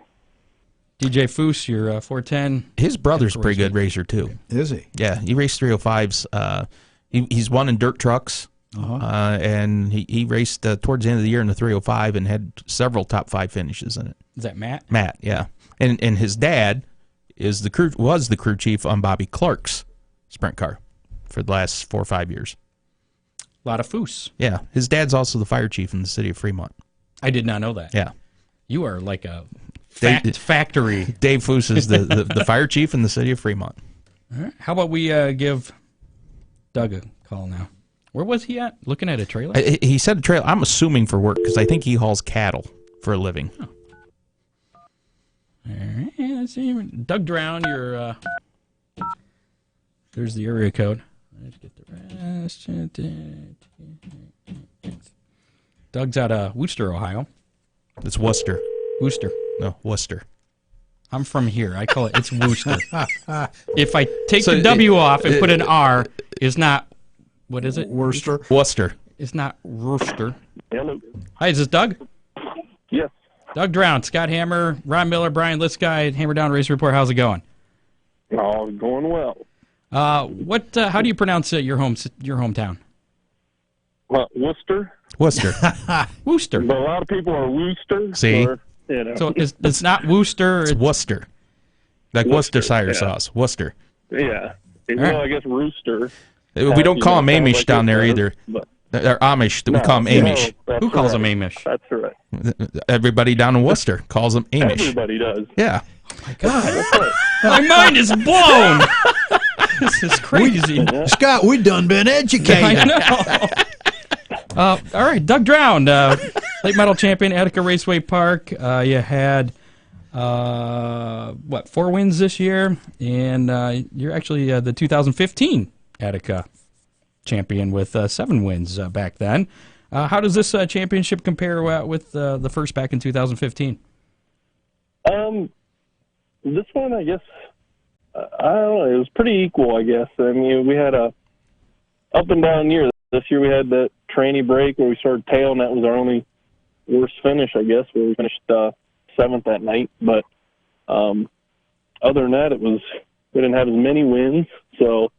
DJ Foos, your 410. His brother's a pretty good racer, too. Is he? Yeah, he raced 305s. He's won in dirt trucks. And he raced towards the end of the year in the 305 and had several top 5 finishes in it. Is that Matt? Matt, yeah. And his dad was the crew chief on Bobby Clark's sprint car for the last 4 or 5 years. A lot of Foos. Yeah, his dad's also the fire chief in the city of Fremont. I did not know that. Yeah. You are like a factory. Dave Foos is the fire chief in the city of Fremont. All right. How about we give Doug a call now? Where was he at? Looking at a trailer? He said a trailer. I'm assuming for work because I think he hauls cattle for a living. Oh. All right, let's see. Doug Drown, your there's the area code. Let's get the rest. Doug's out of Wooster, Ohio. It's Worcester. Wooster. No, Worcester. I'm from here. I call it's Wooster. If I take the W off and put an R, it's not. What is it? Worcester. Worcester. It's not Worcester. Hello. Hi, is this Doug? Yes. Doug Drown, Scott Hammer, Ron Miller, Brian Liskai, Hammer Down Race Report. How's it going? All going well. How do you pronounce your hometown? Worcester. Worcester. Worcester. But a lot of people are Worcester. See? Or, you know. So it's not Worcester. It's Worcester. Like Worcester, Worcestershire yeah. sauce. Worcester. Yeah. right. Well, I guess Rooster. We don't call them sounds Amish like down it there does, either. but- They're Amish. We call them No, Amish. that's Who calls them right. Amish? That's right. Everybody down in Worcester calls them Amish. Everybody does. Yeah. My mind is blown. This is crazy. Scott, we done been I educated. know. All right, Doug Drown, late model champion, Attica Raceway Park. You had 4 wins this year, and you're actually the 2015 Attica champion with 7 wins back then. How does this championship compare with the first back in 2015? This one, I guess, I don't know. It was pretty equal, I guess. I mean, we had a up and down year. This year we had that tranny break where we started tail, and that was our only worst finish, I guess, where we finished 7th that night. But other than that, we didn't have as many wins, so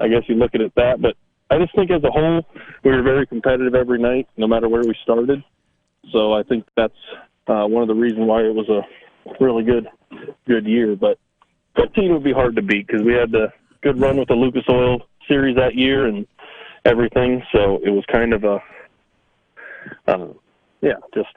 I guess you look at it that. But I just think as a whole, we were very competitive every night, no matter where we started. So I think that's one of the reasons why it was a really good year. But 15 would be hard to beat because we had the good run with the Lucas Oil Series that year and everything. So it was kind of just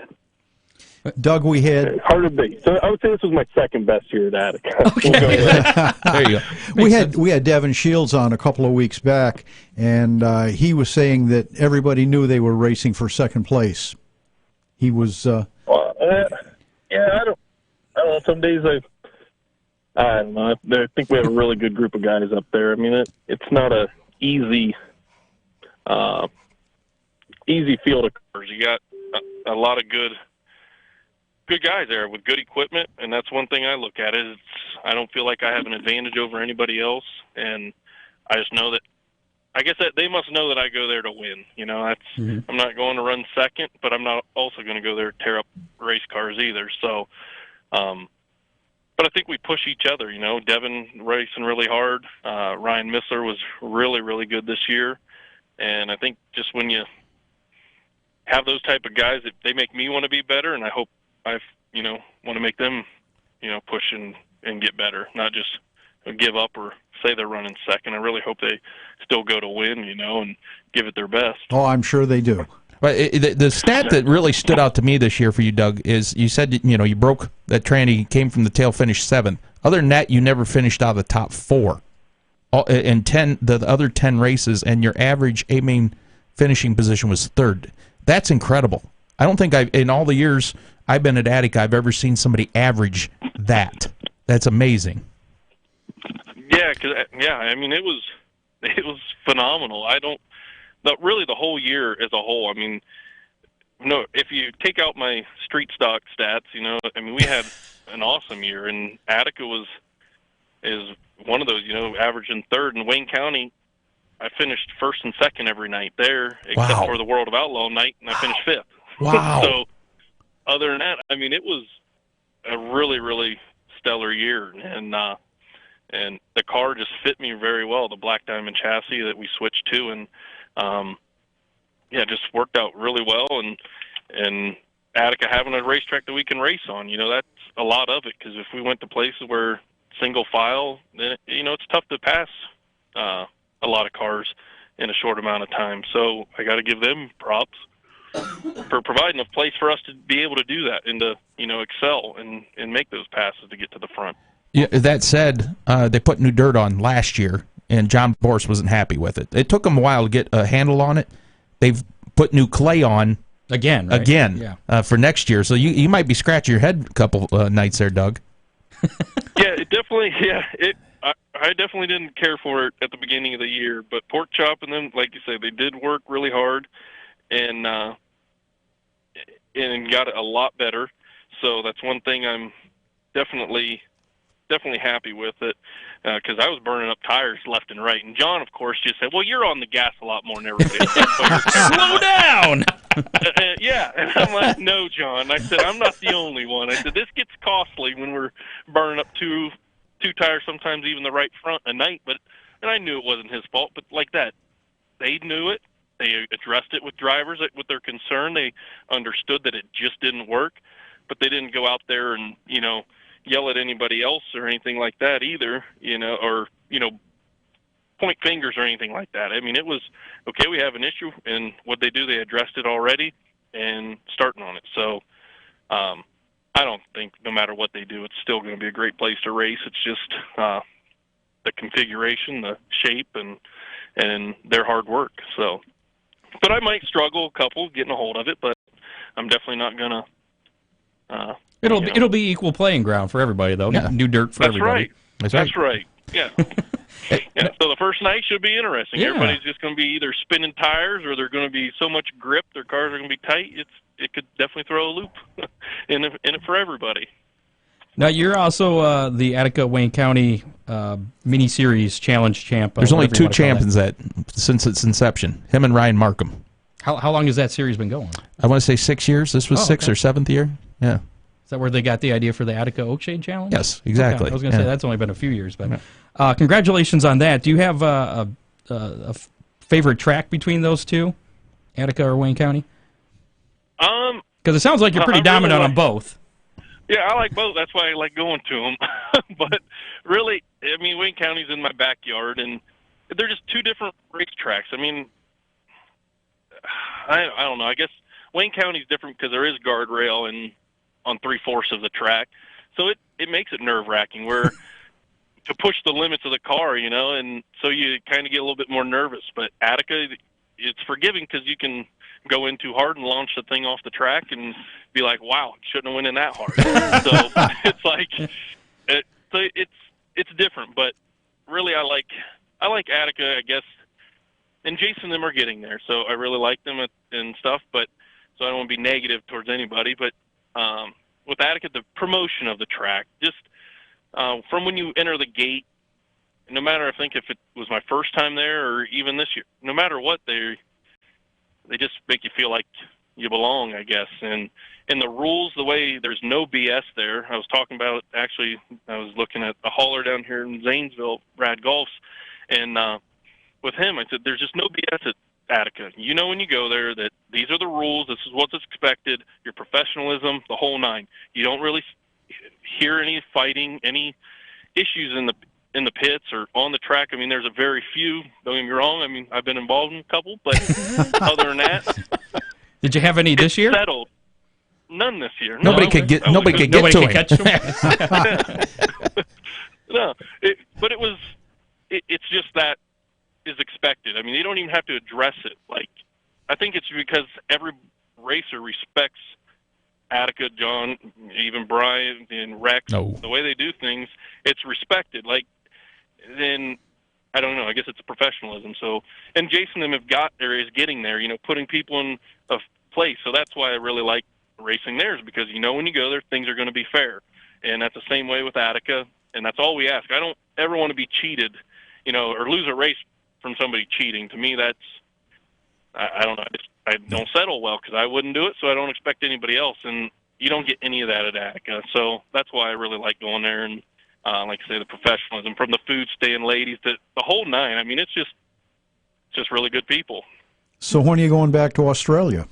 Doug, we had hard to beat. So I would say this was my second best year at Attica. Okay. We'll go with that. There you go. we had Devin Shields on a couple of weeks back, and he was saying that everybody knew they were racing for second place. He was. Yeah, I don't know. Some days I don't know. I think we have a really good group of guys up there. I mean, it's not a easy field of cars. You got a lot of good guys there with good equipment, and that's one thing I look at. I don't feel like I have an advantage over anybody else, and I just know that. I guess that they must know that I go there to win. You know, that's I'm not going to run second, but I'm not also going to go there to tear up race cars either. So, but I think we push each other. You know, Devin racing really hard. Ryan Missler was really, really good this year, and I think just when you have those type of guys, they make me want to be better, and I hope I want to make them, push and get better, not just give up or say they're running second. I really hope they still go to win, and give it their best. Oh, I'm sure they do. But the stat that really stood out to me this year for you, Doug, is you said you broke that tranny, came from the tail, finished 7th. Other than that, you never finished out of the top 4 in the other 10 races, and your average main finishing position was 3rd. That's incredible. I don't think in all the years I've been at Attica, I've ever seen somebody average that. That's amazing. Yeah, I mean, it was phenomenal. Really the whole year as a whole. I mean, no, if you take out my street stock stats, I mean, we had an awesome year, and Attica is one of those, averaging 3rd in Wayne County. I finished 1st and 2nd every night there, except for the World of Outlaw night, and I finished 5th. Wow. So other than that, I mean, it was a really, really stellar year, and the car just fit me very well, the Black Diamond chassis that we switched to, and it just worked out really well, and Attica having a racetrack that we can race on, that's a lot of it, because if we went to places where single file, then, it's tough to pass a lot of cars in a short amount of time. So I got to give them props for providing a place for us to be able to do that and to, excel and make those passes to get to the front. Yeah, that said, they put new dirt on last year, and John Borst wasn't happy with it. It took them a while to get a handle on it. They've put new clay on Again. for next year. So you might be scratching your head a couple nights there, Doug. It definitely, I definitely didn't care for it at the beginning of the year, but Pork Chop and them, like you say, they did work really hard and got it a lot better. So that's one thing I'm definitely happy with it, because I was burning up tires left and right. And John, of course, just said, well, you're on the gas a lot more than everybody else. Slow down! And I'm like, no, John. I said, I'm not the only one. I said, this gets costly when we're burning up two tires, sometimes even the right front a night. And I knew it wasn't his fault, but like that, they knew it, They addressed it with drivers with their concern. They understood that it just didn't work, but they didn't go out there and, yell at anybody else or anything like that either, or, point fingers or anything like that. I mean, it was, okay, we have an issue, and what they do, they addressed it already and starting on it. So I don't think no matter what they do, it's still going to be a great place to race. It's just the configuration, the shape, and their hard work. So, but I might struggle a couple getting a hold of it, but I'm definitely not going to. It'll be equal playing ground for everybody, though. Yeah. New dirt for everybody. That's right. Yeah. Yeah. So the first night should be interesting. Yeah. Everybody's just going to be either spinning tires or they're going to be so much grip, their cars are going to be tight. It could definitely throw a loop in it for everybody. Now, you're also the Attica Wayne County Mini Series Challenge champ. There's only 2 champions since its inception, him and Ryan Markham. How long has that series been going? I want to say 6 years. This was 6th or 7th year. Yeah. Is that where they got the idea for the Attica Oakshade Challenge? Yes, exactly. Okay. I was going to say that's only been a few years, but congratulations on that. Do you have a favorite track between those two, Attica or Wayne County? Because it sounds like you're pretty dominant on both. Yeah, I like both. That's why I like going to them. But really, I mean, Wayne County's in my backyard, and they're just 2 different racetracks. I mean, I don't know. I guess Wayne County's different because there is guardrail and on 3/4 of the track, so it makes it nerve-wracking where to push the limits of the car, and so you kind of get a little bit more nervous. But Attica, it's forgiving because you can go in too hard and launch the thing off the track and be like, wow, shouldn't have went in that hard. So it's like, it's different, but really I like Attica, I guess, and Jason and them are getting there, so I really like them and stuff, but so I don't want to be negative towards anybody, but with Attica, the promotion of the track, just from when you enter the gate, no matter, I think if it was my first time there or even this year, no matter what, they just make you feel like you belong, I guess. And the rules, the way there's no BS there. I was talking about, actually, I was looking at a hauler down here in Zanesville, Brad Golfs, and with him, I said, there's just no BS at Attica. You know when you go there that these are the rules, this is what's expected, your professionalism, the whole nine. You don't really hear any fighting, any issues in the pits or on the track. I mean, there's a very few, don't get me wrong. I mean, I've been involved in a couple, but other than that. Did you have any this year? Settled. None this year. Nobody could get to catch him. No, but it's just that is expected. I mean, they don't even have to address it. Like, I think it's because every racer respects Attica, John, even Brian and Rex. No. The way they do things, it's respected. Like, then I don't know. I guess it's professionalism. So, and Jason and them is getting there. Putting people in a place. So that's why I really like racing there, is because when you go there, things are going to be fair, and that's the same way with Attica. And that's all we ask. I don't ever want to be cheated, or lose a race from somebody cheating. To me, that's I don't know. I don't settle well because I wouldn't do it, so I don't expect anybody else. And you don't get any of that at Attica. So that's why I really like going there. And like I say, the professionalism from the food stand ladies to the whole nine. I mean, it's just really good people. So when are you going back to Australia?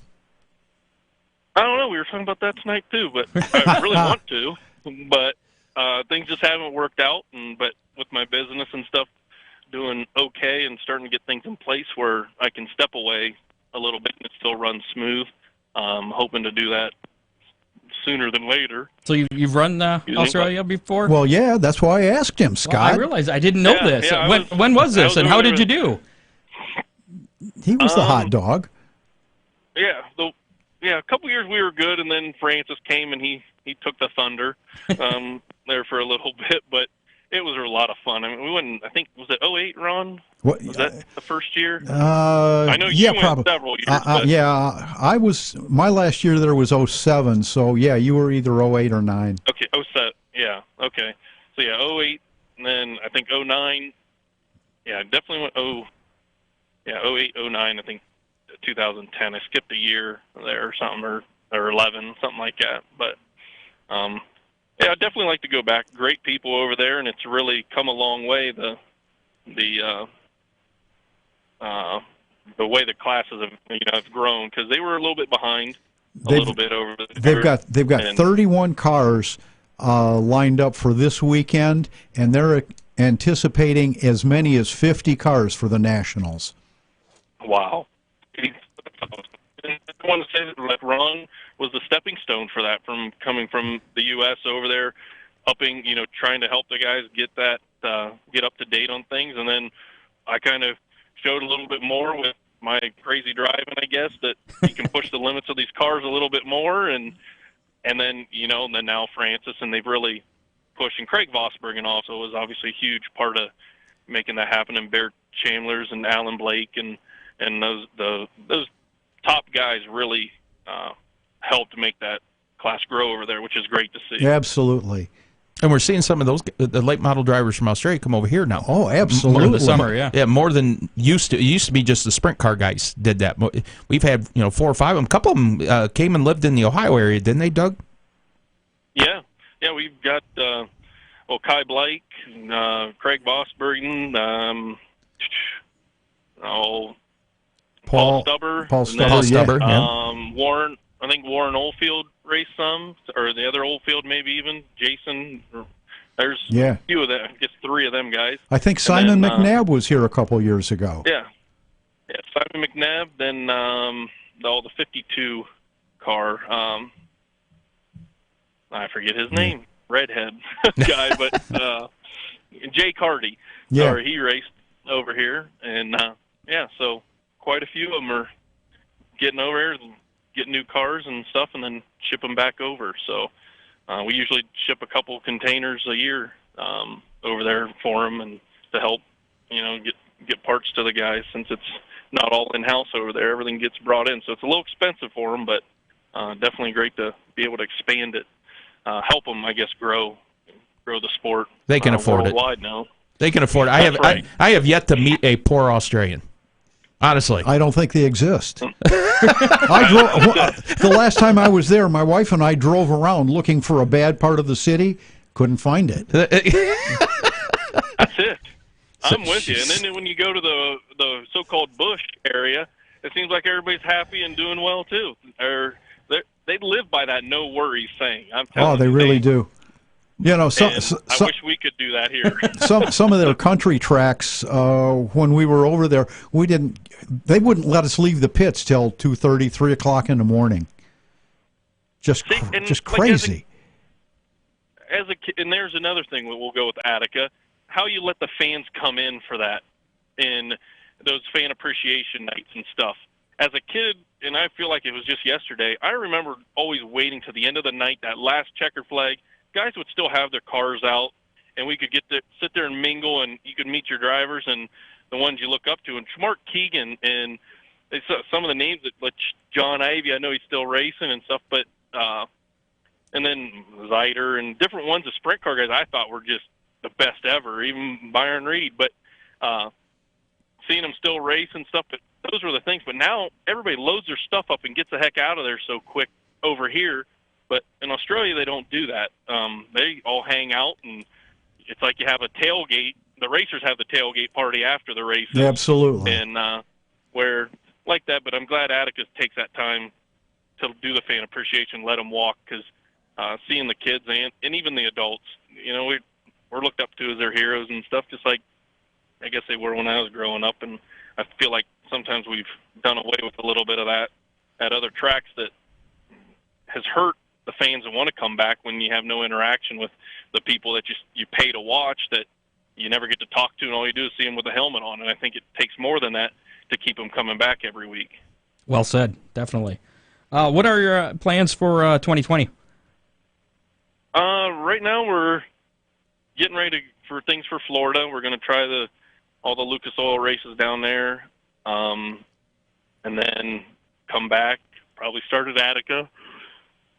I don't know. We were talking about that tonight too, but I really want to. But things just haven't worked out. But with my business and stuff doing okay and starting to get things in place where I can step away a little bit and it still runs smooth, hoping to do that sooner than later. So you've run Australia before? Well, yeah, that's why I asked him, Scott. Well, I realized I didn't know this. Yeah, when was this, and how did you do? He was the hot dog. Yeah, a couple years we were good, and then Francis came and he took the thunder there for a little bit, but it was a lot of fun. I mean, we went, I think, was it 08, Ron? What, was that the first year? I know you went several years. Yeah, I was, my last year there was 07, so yeah, you were either 08 or 9. Okay, 07, yeah, okay. So yeah, 08, and then I think 09, yeah, definitely went 08, 09, I think 2010. I skipped a year there or something, or 11, something like that. But yeah, I'd definitely like to go back. Great people over there, and it's really come a long way. The the way the classes have grown, because they were a little bit behind, They've- little bit over. They've got and 31 cars lined up for this weekend, and they're anticipating as many as 50 cars for the Nationals. Wow. I want to say that Ron was the stepping stone for that, from coming from the U.S. over there, trying to help the guys get up to date on things. And then I kind of showed a little bit more with my crazy driving, I guess, that you can push the limits of these cars a little bit more. And then, then now Francis, and they've really pushed. And Craig Vosbergen also was obviously a huge part of making that happen, and Bear Chandlers and Alan Blake and those top guys really helped make that class grow over there, which is great to see. Absolutely. And we're seeing some of those the late model drivers from Australia come over here now. Oh, absolutely. In the summer, yeah. Yeah, more than used to. It used to be just the sprint car guys did that. We've had 4 or 5 of them. A couple of them came and lived in the Ohio area, didn't they, Doug? Yeah, we've got Kai Blake, Craig Vosbergen, Paul Stubber, Paul and then, Stubber, yeah. Stubber, yeah. Warren. I think Warren Oldfield raced some, or the other Oldfield maybe even. Jason. There's a few of them. I guess 3 of them guys. I think Simon McNabb was here a couple years ago. Yeah, Simon McNabb. Then the 52 car. I forget his name. Redhead guy, but Jay Carty. Yeah. Sorry, he raced over here, and so quite a few of them are getting over here and getting new cars and stuff, and then ship them back over. So we usually ship a couple containers a year over there for them, and to help get parts to the guys, since it's not all in house over there. Everything gets brought in, so it's a little expensive for them, but definitely great to be able to expand it, help them, I guess, grow the sport. They can afford it. Worldwide now. They can afford it. I have yet to meet a poor Australian. Honestly, I don't think they exist. The last time I was there, my wife and I drove around looking for a bad part of the city. Couldn't find it. That's it. I'm with you. And then when you go to the so-called bush area, it seems like everybody's happy and doing well too. They live by that no worries thing. I'm telling you. Oh, they really do. I wish we could do that here. some of their country tracks, when we were over there, they wouldn't let us leave the pits till 2:30, 3 o'clock in the morning. Just crazy. As a kid, and there's another thing that we'll go with Attica, how you let the fans come in for that, in those fan appreciation nights and stuff. As a kid, and I feel like it was just yesterday, I remember always waiting to the end of the night, that last checker flag. Guys would still have their cars out, and we could sit there and mingle, and you could meet your drivers and the ones you look up to. And Mark Keegan, and some of the names that, like John Ivey, I know he's still racing and stuff, but and then Zyder and different ones of sprint car guys I thought were just the best ever, even Byron Reed. But seeing them still race and stuff, but those were the things. But now everybody loads their stuff up and gets the heck out of there so quick over here. But in Australia, they don't do that. They all hang out, and it's like you have a tailgate. The racers have the tailgate party after the race. Yeah, absolutely. And where like that, but I'm glad Attica takes that time to do the fan appreciation, let them walk, because seeing the kids and even the adults, we're looked up to as their heroes and stuff, just like I guess they were when I was growing up. And I feel like sometimes we've done away with a little bit of that at other tracks that has hurt the fans that want to come back when you have no interaction with the people that you pay to watch, that you never get to talk to, and all you do is see them with a helmet on. And I think it takes more than that to keep them coming back every week. Well said, definitely. What are your plans for 2020? Right now we're getting ready for things for Florida. We're going to try all the Lucas Oil races down there, and then come back, probably start at Attica.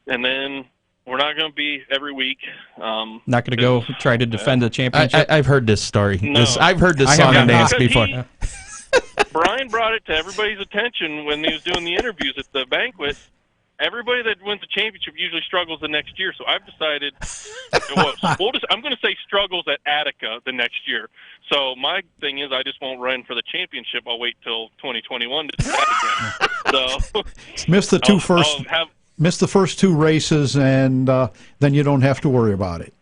And then we're not going to be every week. Not going to go try to defend the championship? I've heard this story. No. I've heard this song and dance before. Brian brought it to everybody's attention when he was doing the interviews at the banquet, everybody that wins the championship usually struggles the next year. So I've decided, I'm going to say struggles at Attica the next year. So my thing is, I just won't run for the championship. I'll wait till 2021 to do that again. So Miss the first two races, and then you don't have to worry about it.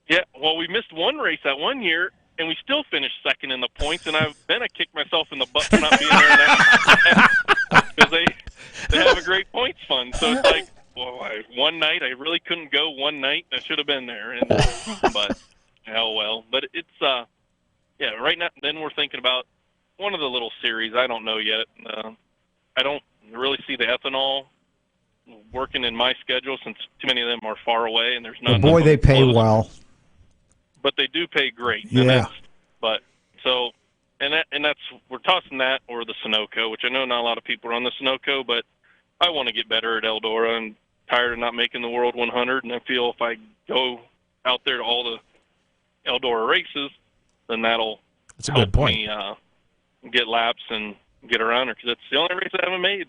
Yeah, well, we missed one race that one year, and we still finished second in the points, and I kicked myself in the butt for not being there because they have a great points fund. So it's like, well, one night I really couldn't go. One night I should have been there, but oh well. But it's right now. Then we're thinking about one of the little series. I don't know yet. I don't really see the ethanol working in my schedule since too many of them are far away, and there's not. Boy, they pay well. But they do pay great. Yeah. And that's we're tossing that or the Sunoco, which I know not a lot of people are on the Sunoco, but I want to get better at Eldora. I'm tired of not making the World 100, and I feel if I go out there to all the Eldora races, then that'll help me get laps and get around her, because it's the only race I haven't made.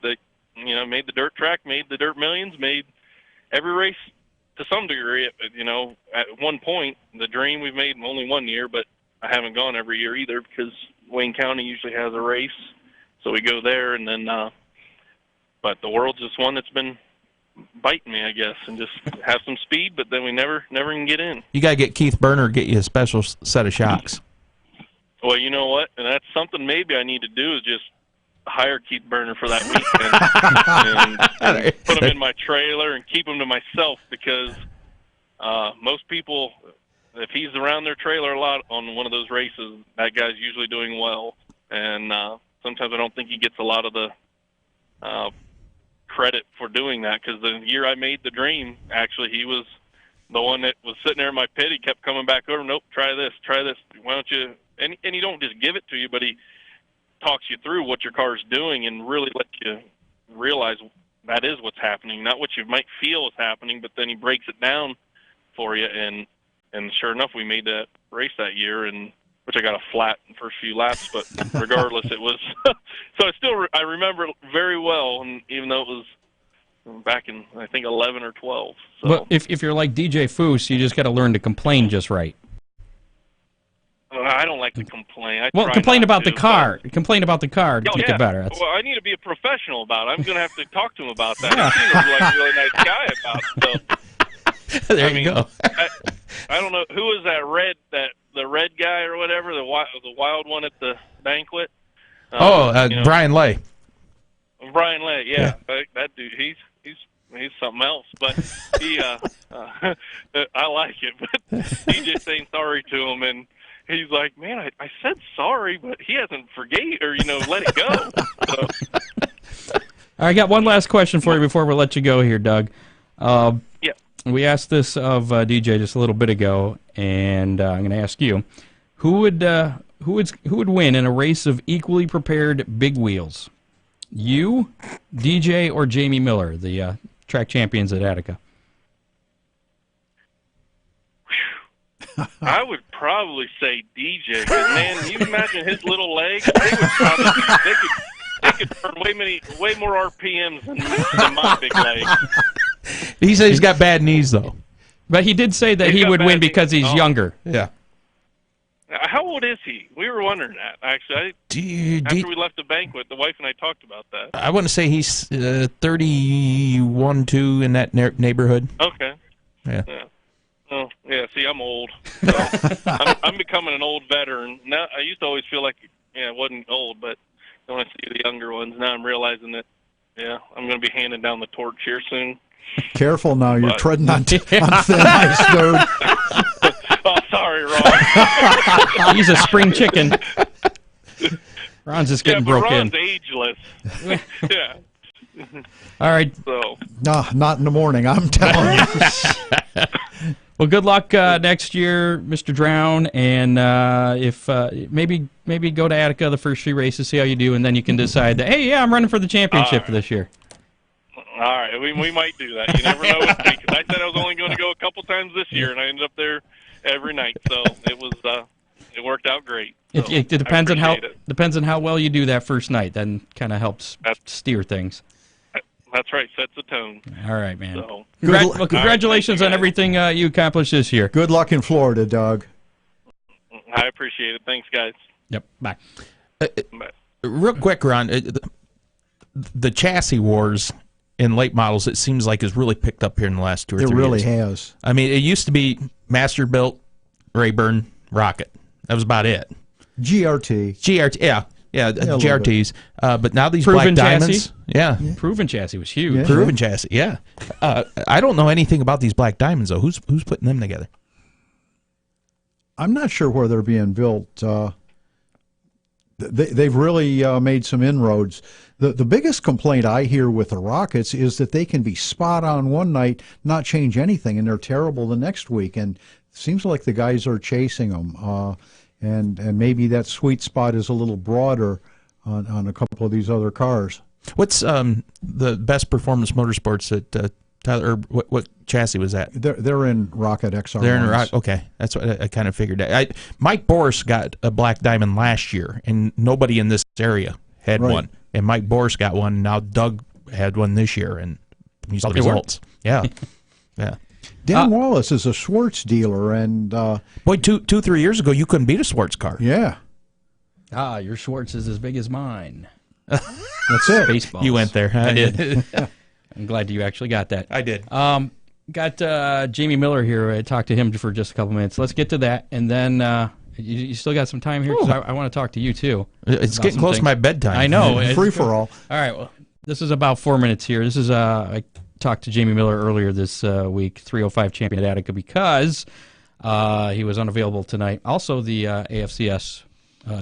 Made the dirt track, made the dirt millions, made every race to some degree. At one point, the dream we've made only 1 year, but I haven't gone every year either because Wayne County usually has a race, so we go there. And then, but the World's just one that's been biting me, I guess, and just have some speed, but then we never can get in. You got to get Keith Berner get you a special set of shocks. Well, you know what? And that's something maybe I need to do is just hire Keith Berner for that weekend and put him in my trailer and keep him to myself, because most people, if he's around their trailer a lot on one of those races, that guy's usually doing well. And sometimes I don't think he gets a lot of the credit for doing that, because the year I made the dream, actually, he was the one that was sitting there in my pit. He kept coming back over, nope, try this. Why don't you? And he don't just give it to you, but he talks you through what your car's doing and really lets you realize that is what's happening, not what you might feel is happening, but then he breaks it down for you. And sure enough, we made that race that year, and which I got a flat in the first few laps, but regardless, it was so I remember it very well, and even though it was back in, I think, 11 or 12. So. Well, if you're like DJ Foos, you just got to learn to complain just right. I don't like to complain. Complain about the car. Complain about the car to make it better. Well, I need to be a professional about it. I'm going to have to talk to him about that. He seems like a really nice guy about it. So, there you go. I don't know who was the red guy or whatever, the wild one at the banquet. Brian Lay. Brian Lay, yeah. That dude, he's something else. But he, I like it. But DJ saying sorry to him, and he's like, man, I said sorry, but he hasn't forgave or let it go. So. All right, I got one last question for you before we let you go here, Doug. Yeah. We asked this of DJ just a little bit ago, and I'm going to ask you: who would win in a race of equally prepared big wheels? You, DJ, or Jamie Miller, the track champions at Attica? I would probably say DJ, because man, you imagine his little legs. They could burn way more RPMs than my big legs. He said he's got bad knees, though. But he did say that he would win because he's younger. Yeah. How old is he? We were wondering that, actually. After we left the banquet, the wife and I talked about that. I want to say he's 31, 2 in that neighborhood. Okay. Yeah. Oh, yeah. See, I'm old. So I'm becoming an old veteran. Now, I used to always feel like, I wasn't old, but when I see the younger ones, now I'm realizing that, I'm going to be handing down the torch here soon. Careful now, you're treading on thin ice, dude. Oh, sorry, Ron. He's a spring chicken. Ron's just getting broke Ron's in. Ageless. Yeah. All right. So. No, not in the morning, I'm telling you. Well, good luck next year, Mr. Drown, and if maybe go to Attica the first few races, see how you do, and then you can decide that, hey, I'm running for the championship for this year. All right, we might do that. You never know with me, because I said I was only going to go a couple times this year, and I ended up there every night. So it worked out great. So It depends on how well you do that first night. Then kind of helps steer things. That's right. Sets the tone. All right, man. So, Well, congratulations on everything you accomplished this year. Good luck in Florida, Doug. I appreciate it. Thanks, guys. Yep. Bye. Bye. Real quick, Ron, the chassis wars in late models, it seems like, has really picked up here in the last 2 or 3 years. It really has. I mean, it used to be Masterbuilt, Rayburn, Rocket. That was about it. GRT. Yeah, little GRTs. But now these Proven black chassis? diamonds. Yeah. Proven chassis was huge. Yeah. Proven chassis, yeah. I don't know anything about these black diamonds, though. Who's putting them together? I'm not sure where they're being built. They've really made some inroads. The biggest complaint I hear with the Rockets is that they can be spot on one night, not change anything, and they're terrible the next week. And it seems like the guys are chasing them. And maybe that sweet spot is a little broader on a couple of these other cars. What's the best performance motorsports at Tyler? Or what chassis was that? They're in Rocket XR. They're in Rock. Okay, that's what I kind of figured. Mike Boris got a black diamond last year, and nobody in this area had Right. one. And Mike Boris got one. Now Doug had one this year, and you saw the results. Yeah, yeah. Dan Wallace is a Schwartz dealer, and Boy, 3 years ago, you couldn't beat a Schwartz car. yeah, Your Schwartz is as big as mine. that's it. Baseballs. You went there. I did. I'm glad you actually got that. I did. Got Jamie Miller here. I talked to him for just a couple minutes. Let's get to that, and then you still got some time here, 'cause I want to talk to you too. It's about getting some close to things. my bedtime. I know. Free for all. All right. Well, this is about 4 minutes here. This is I talked to Jamie Miller earlier this week, 305 champion at Attica, because he was unavailable tonight. Also, the AFCS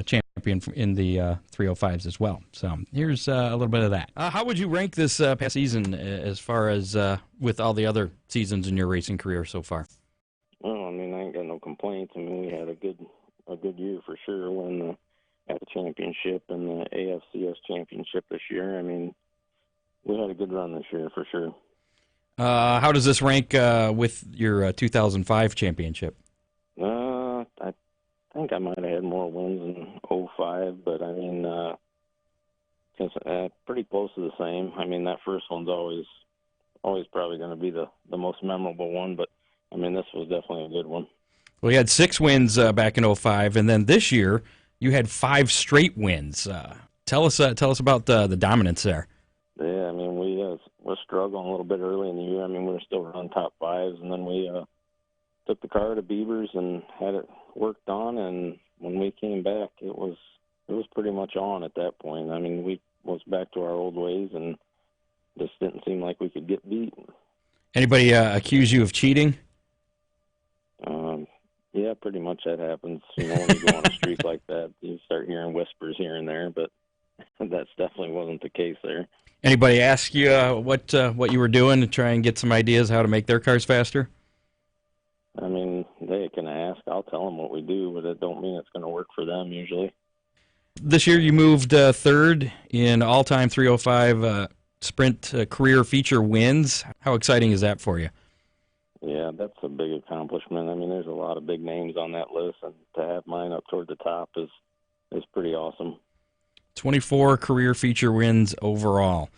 champion in the 305s as well. So here's a little bit of that. How would you rank this past season as far as with all the other seasons in your racing career so far? Well, I mean, I ain't got no complaints. I mean, we had a good year for sure. Won the championship and the AFCS championship this year. I mean, we had a good run this year for sure. How does this rank with your 2005 championship? I think I might have had more wins in '05, but I mean, pretty close to the same. I mean, that first one's always probably going to be the most memorable one, but I mean, this was definitely a good one. Well, you had 6 wins back in '05, and then this year you had 5 straight wins. Tell us about the dominance there. Yeah, I mean, we were struggling a little bit early in the year. I mean, we were still running top 5s, and then we took the car to Beavers and had it worked on, and when we came back, it was pretty much on at that point. I mean, we was back to our old ways, and just didn't seem like we could get beat. Anybody accuse you of cheating? Yeah, pretty much that happens. You know, when you go on a streak like that, you start hearing whispers here and there, but that's definitely wasn't the case there. Anybody ask you what you were doing to try and get some ideas how to make their cars faster? I mean, they can ask. I'll tell them what we do, but it don't mean it's going to work for them usually. This year you moved third in all-time 305 sprint career feature wins. How exciting is that for you? Yeah, that's a big accomplishment. I mean, there's a lot of big names on that list, and to have mine up toward the top is pretty awesome. 24 career feature wins overall.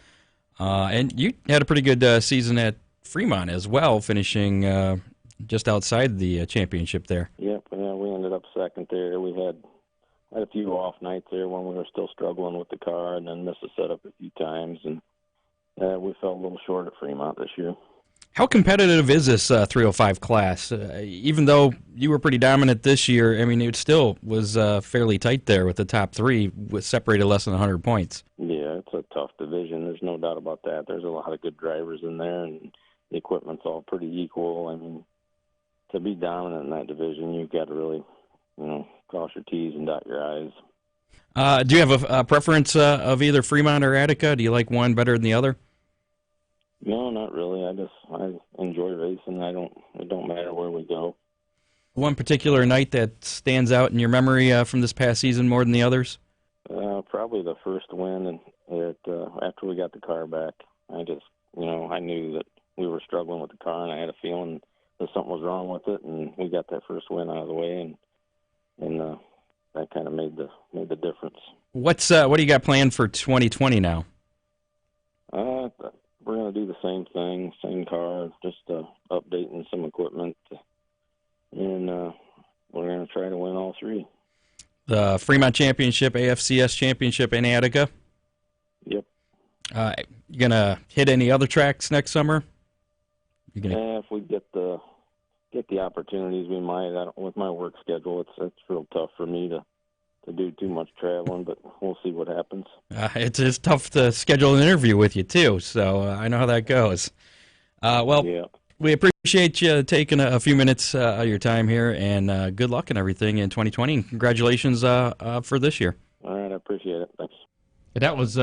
And you had a pretty good season at Fremont as well, finishing just outside the championship there. Yep, yeah, we ended up second there. We had a few off nights there when we were still struggling with the car, and then missed the setup a few times, and we fell a little short at Fremont this year. How competitive is this 305 class? Even though you were pretty dominant this year, I mean, it still was fairly tight there with the top 3, with separated less than 100 points. Yeah, it's a tough division. There's no doubt about that. There's a lot of good drivers in there, and the equipment's all pretty equal. I mean, to be dominant in that division, you've got to really, cross your T's and dot your I's. Do you have a preference of either Fremont or Attica? Do you like one better than the other? No, not really. I enjoy racing. It don't matter where we go. One particular night that stands out in your memory from this past season more than the others? Probably the first win, and after we got the car back, I just, I knew that we were struggling with the car, and I had a feeling that something was wrong with it, and we got that first win out of the way, and that kind of made the difference. What do you got planned for 2020 now? to do the same thing, same car, just updating some equipment, and we're going to try to win all three. The Fremont Championship, AFCS Championship in Attica. Yep. You gonna hit any other tracks next summer? If we get the opportunities, we might. With my work schedule, it's real tough for me to do too much traveling, but we'll see what happens. It's tough to schedule an interview with you too, so I know how that goes. Yeah. We appreciate you taking a few minutes of your time here, and good luck and everything in 2020. And congratulations for this year. All right, I appreciate it. Thanks. That was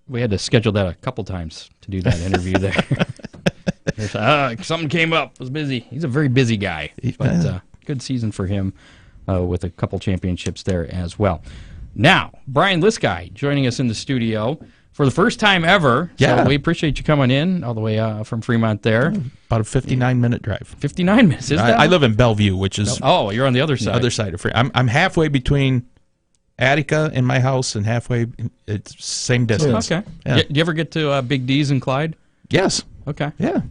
we had to schedule that a couple times to do that interview there. Something came up. Was busy. He's a very busy guy, but good season for him with a couple championships there as well. Now, Brian Liskai joining us in the studio for the first time ever. Yeah. So we appreciate you coming in all the way from Fremont there. About a 59-minute drive. 59 minutes, is that? I live in Bellevue, which is Oh, you're on the other side. the other side of Fremont. I'm halfway between Attica and my house, and halfway it's same distance. Okay. Yeah. Do you ever get to Big D's in Clyde? Yes. Okay. Yeah.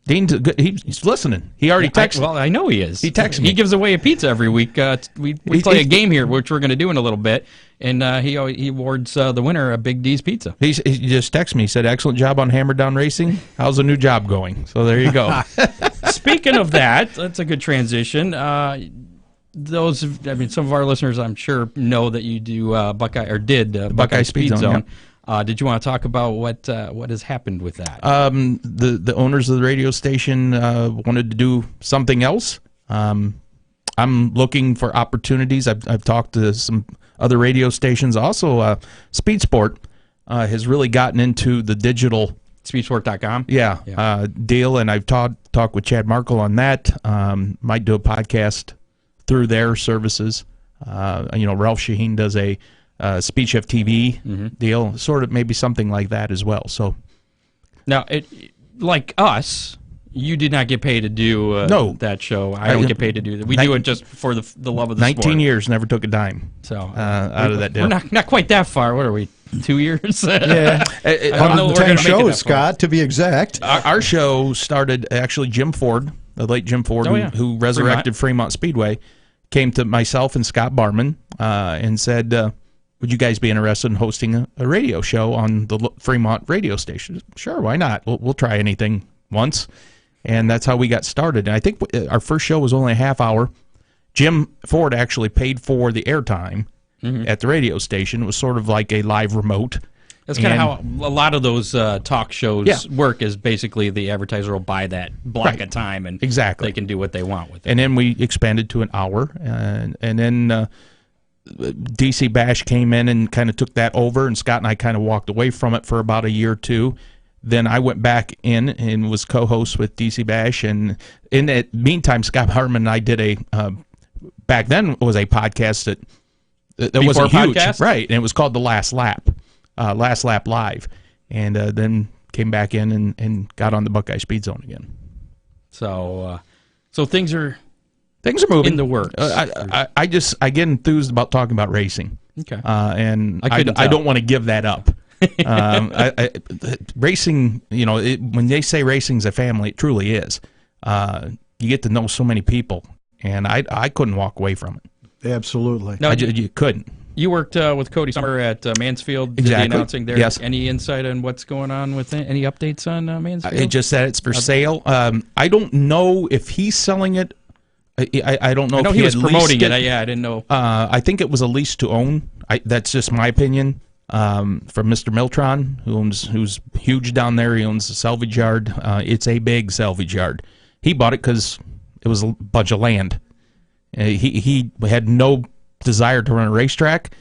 Dean's good. He's listening. He already texted. Well, I know he is. He texted me. He gives away a pizza every week. We play a game here, which we're going to do in a little bit, and he awards the winner a Big D's pizza. He just texted me. He said, "Excellent job on Hammer Down Racing. How's the new job going?" So there you go. Speaking of that, that's a good transition. Some of our listeners, I'm sure, know that you do Buckeye Speed Zone. Yeah. Did you want to talk about what has happened with that? The owners of the radio station wanted to do something else. I'm looking for opportunities. I've talked to some other radio stations. Also, Speed Sport has really gotten into the digital Speedsport.com? Deal, and I've talked with Chad Markle on that. Might do a podcast through their services. Ralph Shaheen does a Speed Shift TV deal, sort of maybe something like that as well. So now, like us, you did not get paid to do that show. I don't get paid to do that. We do it just for the love of the 19 sport. years, never took a dime out of that deal. We're not quite that far. What are we, 2 years? Yeah. I don't know On we're 10 gonna make it shows, that far. Scott, to be exact. Our show started, actually, Jim Ford, the late Jim Ford, who resurrected Fremont Speedway, came to myself and Scott Barman and said, would you guys be interested in hosting a radio show on the Fremont radio station? Sure, why not? We'll try anything once. And that's how we got started. And I think our first show was only a half hour. Jim Ford actually paid for the airtime at the radio station. It was sort of like a live remote. That's kind of how a lot of those talk shows work, is basically the advertiser will buy that block of time, and they can do what they want with it. And then we expanded to an hour, and then DC Bash came in and kind of took that over, and Scott and I kind of walked away from it for about a year or two. Then I went back in and was co-host with DC Bash, and in the meantime, Scott Harmon and I did back then it was a podcast that wasn't huge, right? And it was called The Last Lap. Last Lap Live, and then came back in and got on the Buckeye Speed Zone again. So things are moving in the works. I get enthused about talking about racing. Okay, and I don't want to give that up. Racing, when they say racing's a family, it truly is. You get to know so many people, and I couldn't walk away from it. Absolutely. No, you couldn't. You worked with Cody Summer at Mansfield. Did the announcing there. Yes. Any insight on what's going on with it? Any updates on Mansfield? It just said it's for sale. I don't know if he's selling it. I don't know. I know if he was promoting it. Yeah, I didn't know. I think it was a lease to own. That's just my opinion. From Mr. Miltron, who's huge down there. He owns a salvage yard. It's a big salvage yard. He bought it because it was a bunch of land. He had no desire to run a racetrack.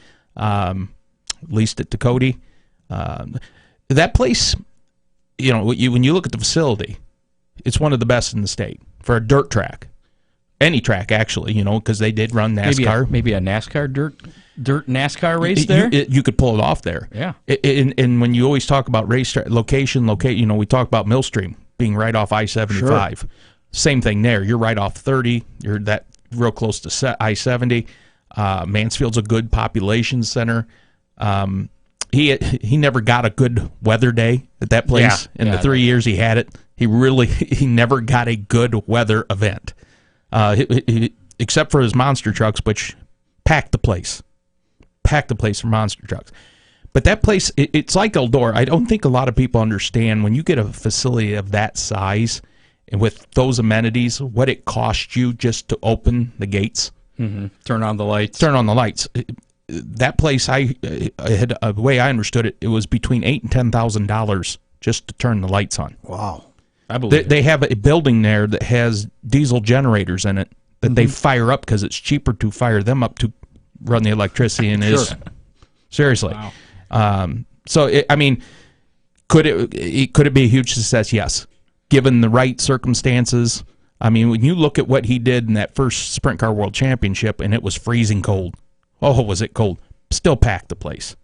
Leased it to Cody. That place, when you look at the facility, it's one of the best in the state for a dirt track. Any track, actually, because they did run NASCAR. Maybe a NASCAR dirt NASCAR race there? You could pull it off there. Yeah. And when you always talk about racetrack location, we talk about Millstream being right off I-75. Sure. Same thing there. You're right off 30. You're that real close to I-70. Mansfield's a good population center. he never got a good weather day at that place. In the 3 years he had it, he never got a good weather event, except for his monster trucks, which packed the place for monster trucks. But that place, it's like Eldora. I don't think a lot of people understand when you get a facility of that size and with those amenities, what it costs you just to open the gates. Mm-hmm. Turn on the lights. That place, the way I understood it, it was between $8,000 and $10,000 just to turn the lights on. Wow. I believe they have a building there that has diesel generators in it that they fire up because it's cheaper to fire them up to run the electricity and is seriously. Wow. Could it be a huge success? Yes, given the right circumstances. I mean, when you look at what he did in that first Sprint Car World Championship, and it was freezing cold. Oh, was it cold? Still packed the place.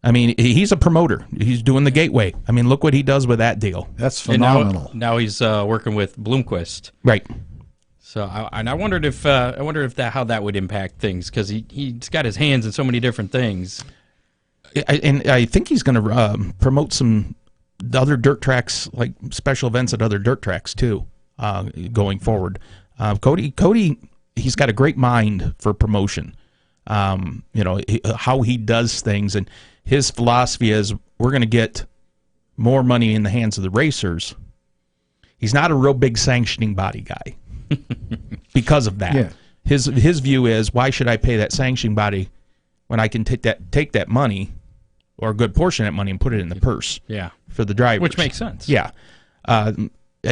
I mean, he's a promoter. He's doing the Gateway. I mean, look what he does with that deal. That's phenomenal. And now he's working with Bloomquist. Right. So, I wondered if how that would impact things, because he's got his hands in so many different things. I think he's going to promote some other dirt tracks, like special events at other dirt tracks too, going forward. Cody, he's got a great mind for promotion. How he does things, and his philosophy is we're going to get more money in the hands of the racers. He's not a real big sanctioning body guy because of that. Yeah. His view is, why should I pay that sanctioning body when I can take that money or a good portion of that money and put it in the purse for the drivers? Which makes sense. Yeah.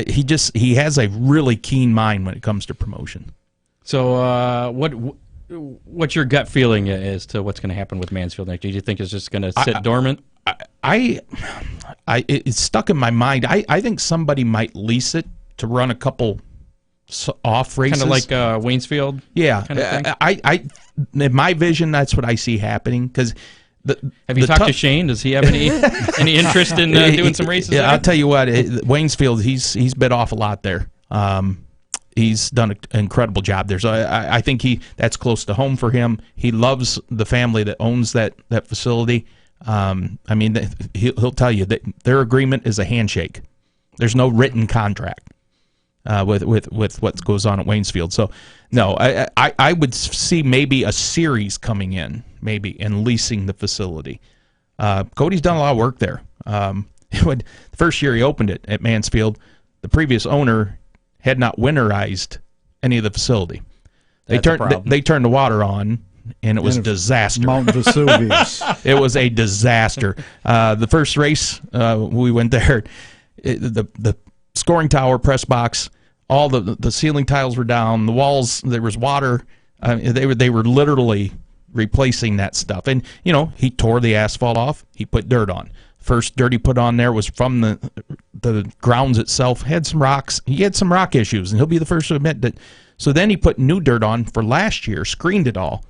He has a really keen mind when it comes to promotion. So what's your gut feeling as to what's going to happen with Mansfield next year? Do you think it's just going to sit dormant? It's stuck in my mind. I think somebody might lease it to run a couple off races, kind of like Waynesfield. Yeah, kind of thing? In my vision, that's what I see happening. Because have you talked to Shane? Does he have any interest in doing some races? Yeah, there? I'll tell you what, Waynesfield, he's bit off a lot there. He's done an incredible job there. So I think that's close to home for him. He loves the family that owns that facility. He'll tell you that their agreement is a handshake. There's no written contract with what goes on at Waynesfield. So, no, I would see maybe a series coming in, maybe, and leasing the facility. Cody's done a lot of work there. The first year he opened it at Mansfield, the previous owner had not winterized any of the facility. They turned the water on, and it was a disaster. Mount Vesuvius. It was a disaster. The first race we went there, the scoring tower, press box, all the ceiling tiles were down, the walls, there was water. They were literally replacing that stuff. And he tore the asphalt off. He put dirt on. First dirt he put on there was from the grounds itself. Had some rocks. He had some rock issues, and he'll be the first to admit that. So then he put new dirt on for last year, screened it all.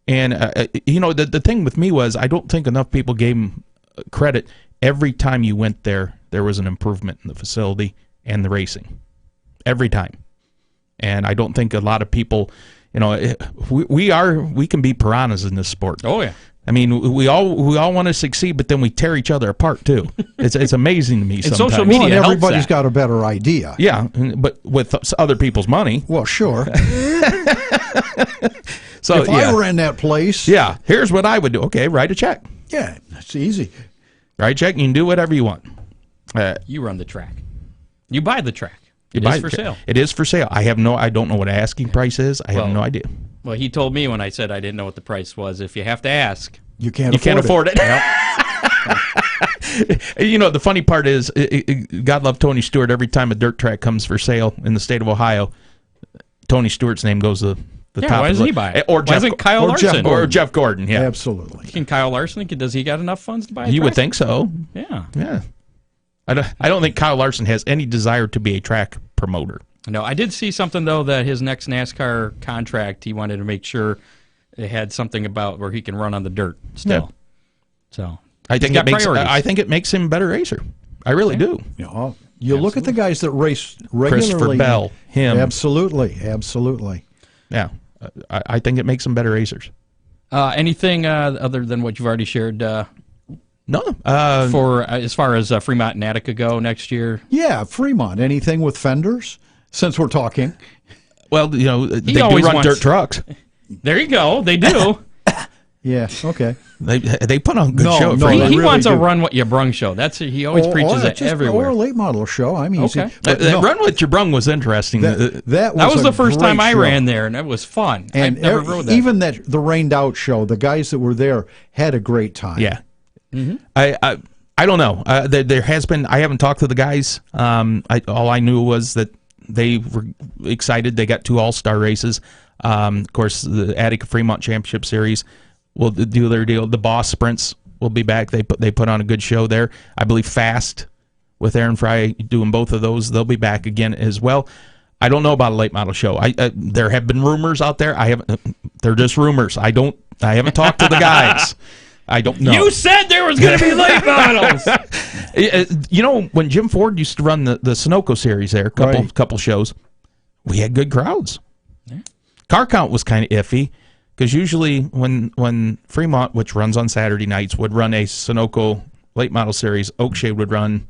And the thing with me was, I don't think enough people gave him credit. Every time you went there was an improvement in the facility and the racing. Every time. And I don't think a lot of people, we can be piranhas in this sport. Oh yeah. I mean, we all want to succeed, but then we tear each other apart too. It's amazing to me. And sometimes. social media helps everybody's that. got a better idea. Yeah, but with other people's money. Well, sure. So if I were in that place, here's what I would do. Okay, write a check. Yeah, it's easy. Write a check. You can do whatever you want. You run the track. You buy the track. It is for sale. It is for sale. I don't know what asking price is. I have no idea. Well, he told me when I said I didn't know what the price was. If you have to ask, you can't afford it. The funny part is, God love Tony Stewart. Every time a dirt track comes for sale in the state of Ohio, Tony Stewart's name goes to the top. Why doesn't he buy it? Or why isn't Kyle Larson? Or Jeff Gordon. Yeah, absolutely. Can Kyle Larson? Does he got enough funds to buy? You would think so. Yeah. I don't think Kyle Larson has any desire to be a track promoter. No, I did see something, though, that his next NASCAR contract, he wanted to make sure it had something about where he can run on the dirt still. Yeah. So I think it makes him a better racer. I really do. You look at the guys that race regularly. Christopher Bell, him. Absolutely. Yeah, I think it makes them better racers. Anything other than what you've already shared No. For as far as Fremont and Attica go next year? Yeah, Fremont. Anything with fenders? Since we're talking. Well, they do always run wants- dirt trucks. There you go. They do. Yeah, okay. They put on a good No, show. at no, Fremont. they He really wants a do. run what you brung show. He always preaches it just, everywhere. Or a late model show. I'm easy. Okay. But That no, Run What You Brung was interesting. that That was a the first great time I show. ran there, and it was fun. And I never rode that. even the rained out show, the guys that were there had a great time. Yeah. I don't know. There has been. I haven't talked to the guys. All I knew was that they were excited. They got 2 all-star races. Of course, the Attica Fremont Championship Series will do their deal. The Boss Sprints will be back. They put on a good show there. I believe Fast with Aaron Fry doing both of those. They'll be back again as well. I don't know about a late model show. There have been rumors out there. They're just rumors. I haven't talked to the guys. I don't know. You said there was going to be late models. When Jim Ford used to run the Sunoco series there, couple shows, we had good crowds. Yeah. Car count was kind of iffy because usually when Fremont, which runs on Saturday nights, would run a Sunoco late model series, Oakshade would run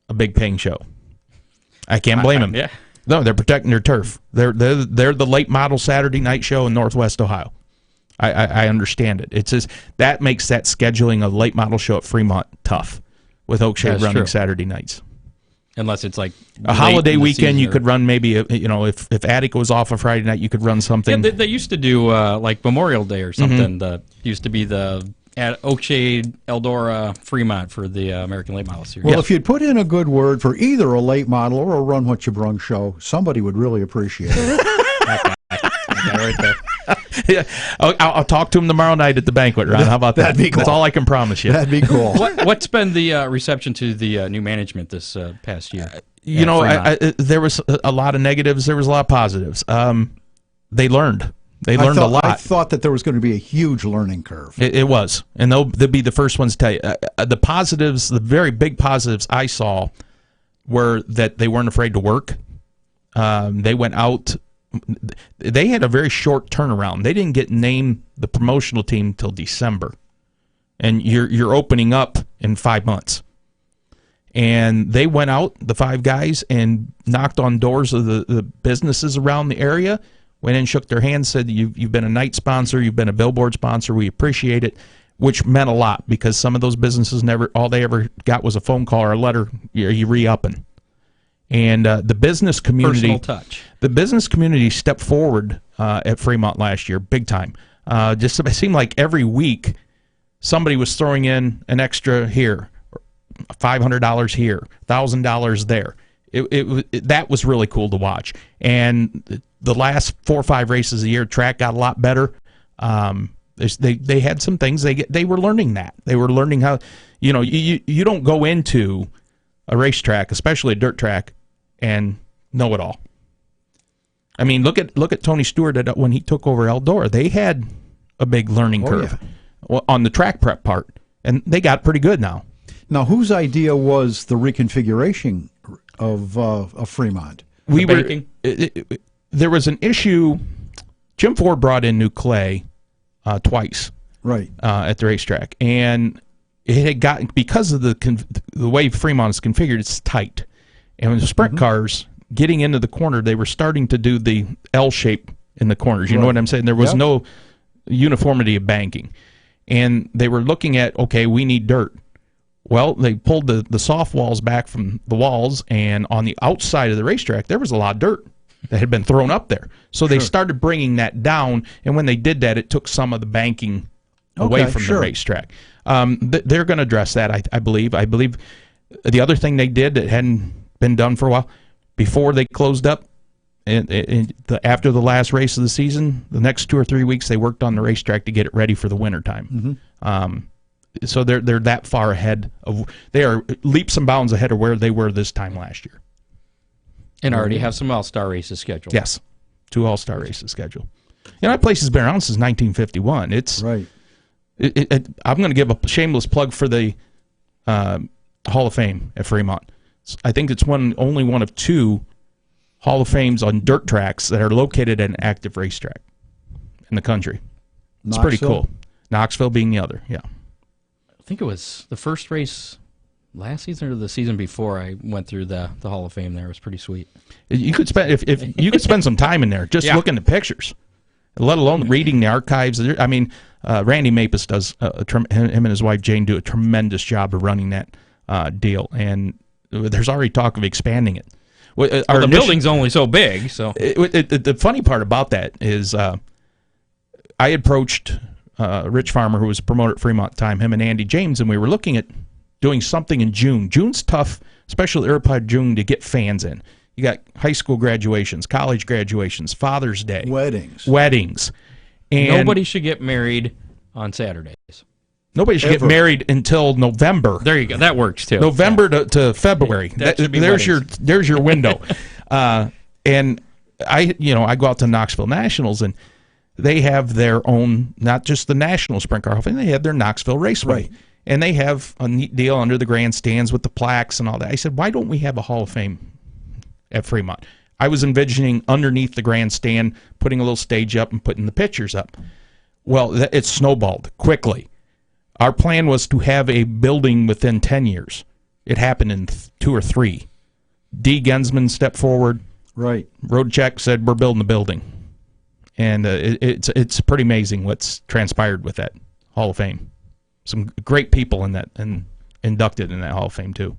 a big paying show. I can't blame them. Yeah. No, they're protecting their turf. They're the late model Saturday night show in Northwest Ohio. I understand it. It's just that makes that scheduling a late model show at Fremont tough with Oakshade running true. Saturday nights. Unless it's like A holiday weekend, you could run maybe if Attica was off a Friday night, you could run something. Yeah, they used to do like Memorial Day or something. Used to be the at Oakshade, Eldora, Fremont for the American Late Model Series. Well, if you'd put in a good word for either a late model or a Run What You Brung show, somebody would really appreciate it. That guy right there. Yeah, I'll talk to him tomorrow night at the banquet, Ron. How about that? That'd be cool. That's all I can promise you. That'd be cool. What's been the reception to the new management this past year? There was a lot of negatives. There was a lot of positives. They learned. They learned a lot. I thought that there was going to be a huge learning curve. It was, and they'll be the first ones to tell you. The positives, the very big positives I saw were that they weren't afraid to work. They went out. They had a very short turnaround. They didn't get named the promotional team till December, and you're opening up in 5 months. And they went out, the 5 guys, and knocked on doors of the businesses around the area. Went in, shook their hands, said, "You've been a night sponsor, you've been a billboard sponsor. We appreciate it," which meant a lot because some of those businesses all they ever got was a phone call or a letter. You re-upping. And the business community, Personal touch. The business community stepped forward at Fremont last year, big time. Just it seemed like every week somebody was throwing in an extra here, $500 here, $1,000 there. That was really cool to watch. And the last 4 or 5 races a year, track got a lot better. They had some things they were learning that they were learning how you don't go into a racetrack, especially a dirt track, and know it all. I mean, look at Tony Stewart when he took over Eldora. They had a big learning curve on the track prep part, and they got pretty good now. Now, whose idea was the reconfiguration of Fremont? There was an issue. Jim Ford brought in new clay twice, right, at the racetrack, and it had gotten, because of the way Fremont is configured, it's tight, and when the sprint cars getting into the corner, they were starting to do the L shape in the corners. You know what I'm saying? There was no uniformity of banking, and they were looking at, okay, we need dirt. Well, they pulled the soft walls back from the walls, and on the outside of the racetrack, there was a lot of dirt that had been thrown up there. So they started bringing that down, and when they did that, it took some of the banking away from the racetrack. They're going to address that, I believe. I believe the other thing they did that hadn't been done for a while, before they closed up, after the last race of the season, the next 2 or 3 weeks, they worked on the racetrack to get it ready for the wintertime. So they're that far ahead they are leaps and bounds ahead of where they were this time last year. And already have some all-star races scheduled. Yes, 2 all-star races scheduled. That place has been around since 1951. It's right. I'm going to give a shameless plug for the Hall of Fame at Fremont. I think it's only one of 2 Hall of Fames on dirt tracks that are located at an active racetrack in the country. It's pretty cool. Knoxville being the other, yeah. think it was the first race last season or the season before I went through the Hall of Fame there. It was pretty sweet. You could spend if you could spend some time in there just looking at pictures, let alone reading the archives. I mean, Randy Mapus does him and his wife Jane do a tremendous job of running that deal, and there's already talk of expanding it. The building's only so big, so the funny part about that is I approached Rich Farmer, who was a promoter at Fremont at the time, him and Andy James, and we were looking at doing something in June. June's tough, especially early June, to get fans in. You got high school graduations, college graduations, Father's Day. Weddings. And nobody should get married on Saturdays. Nobody should get married until November. There you go. That works, too. November to February. There's your window. And I go out to Knoxville Nationals, and they have their own, not just the National Sprint Car Hall of Fame, they have their Knoxville Raceway. Right. And they have a neat deal under the grandstands with the plaques and all that. I said, why don't we have a Hall of Fame at Fremont? I was envisioning underneath the grandstand, putting a little stage up and putting the pictures up. Well, it snowballed quickly. Our plan was to have a building within 10 years. It happened in 2 or 3. D. Gensman stepped forward. Right. Roadcheck said, we're building the building. And it's pretty amazing what's transpired with that Hall of Fame. Some great people in that and inducted in that Hall of Fame, too.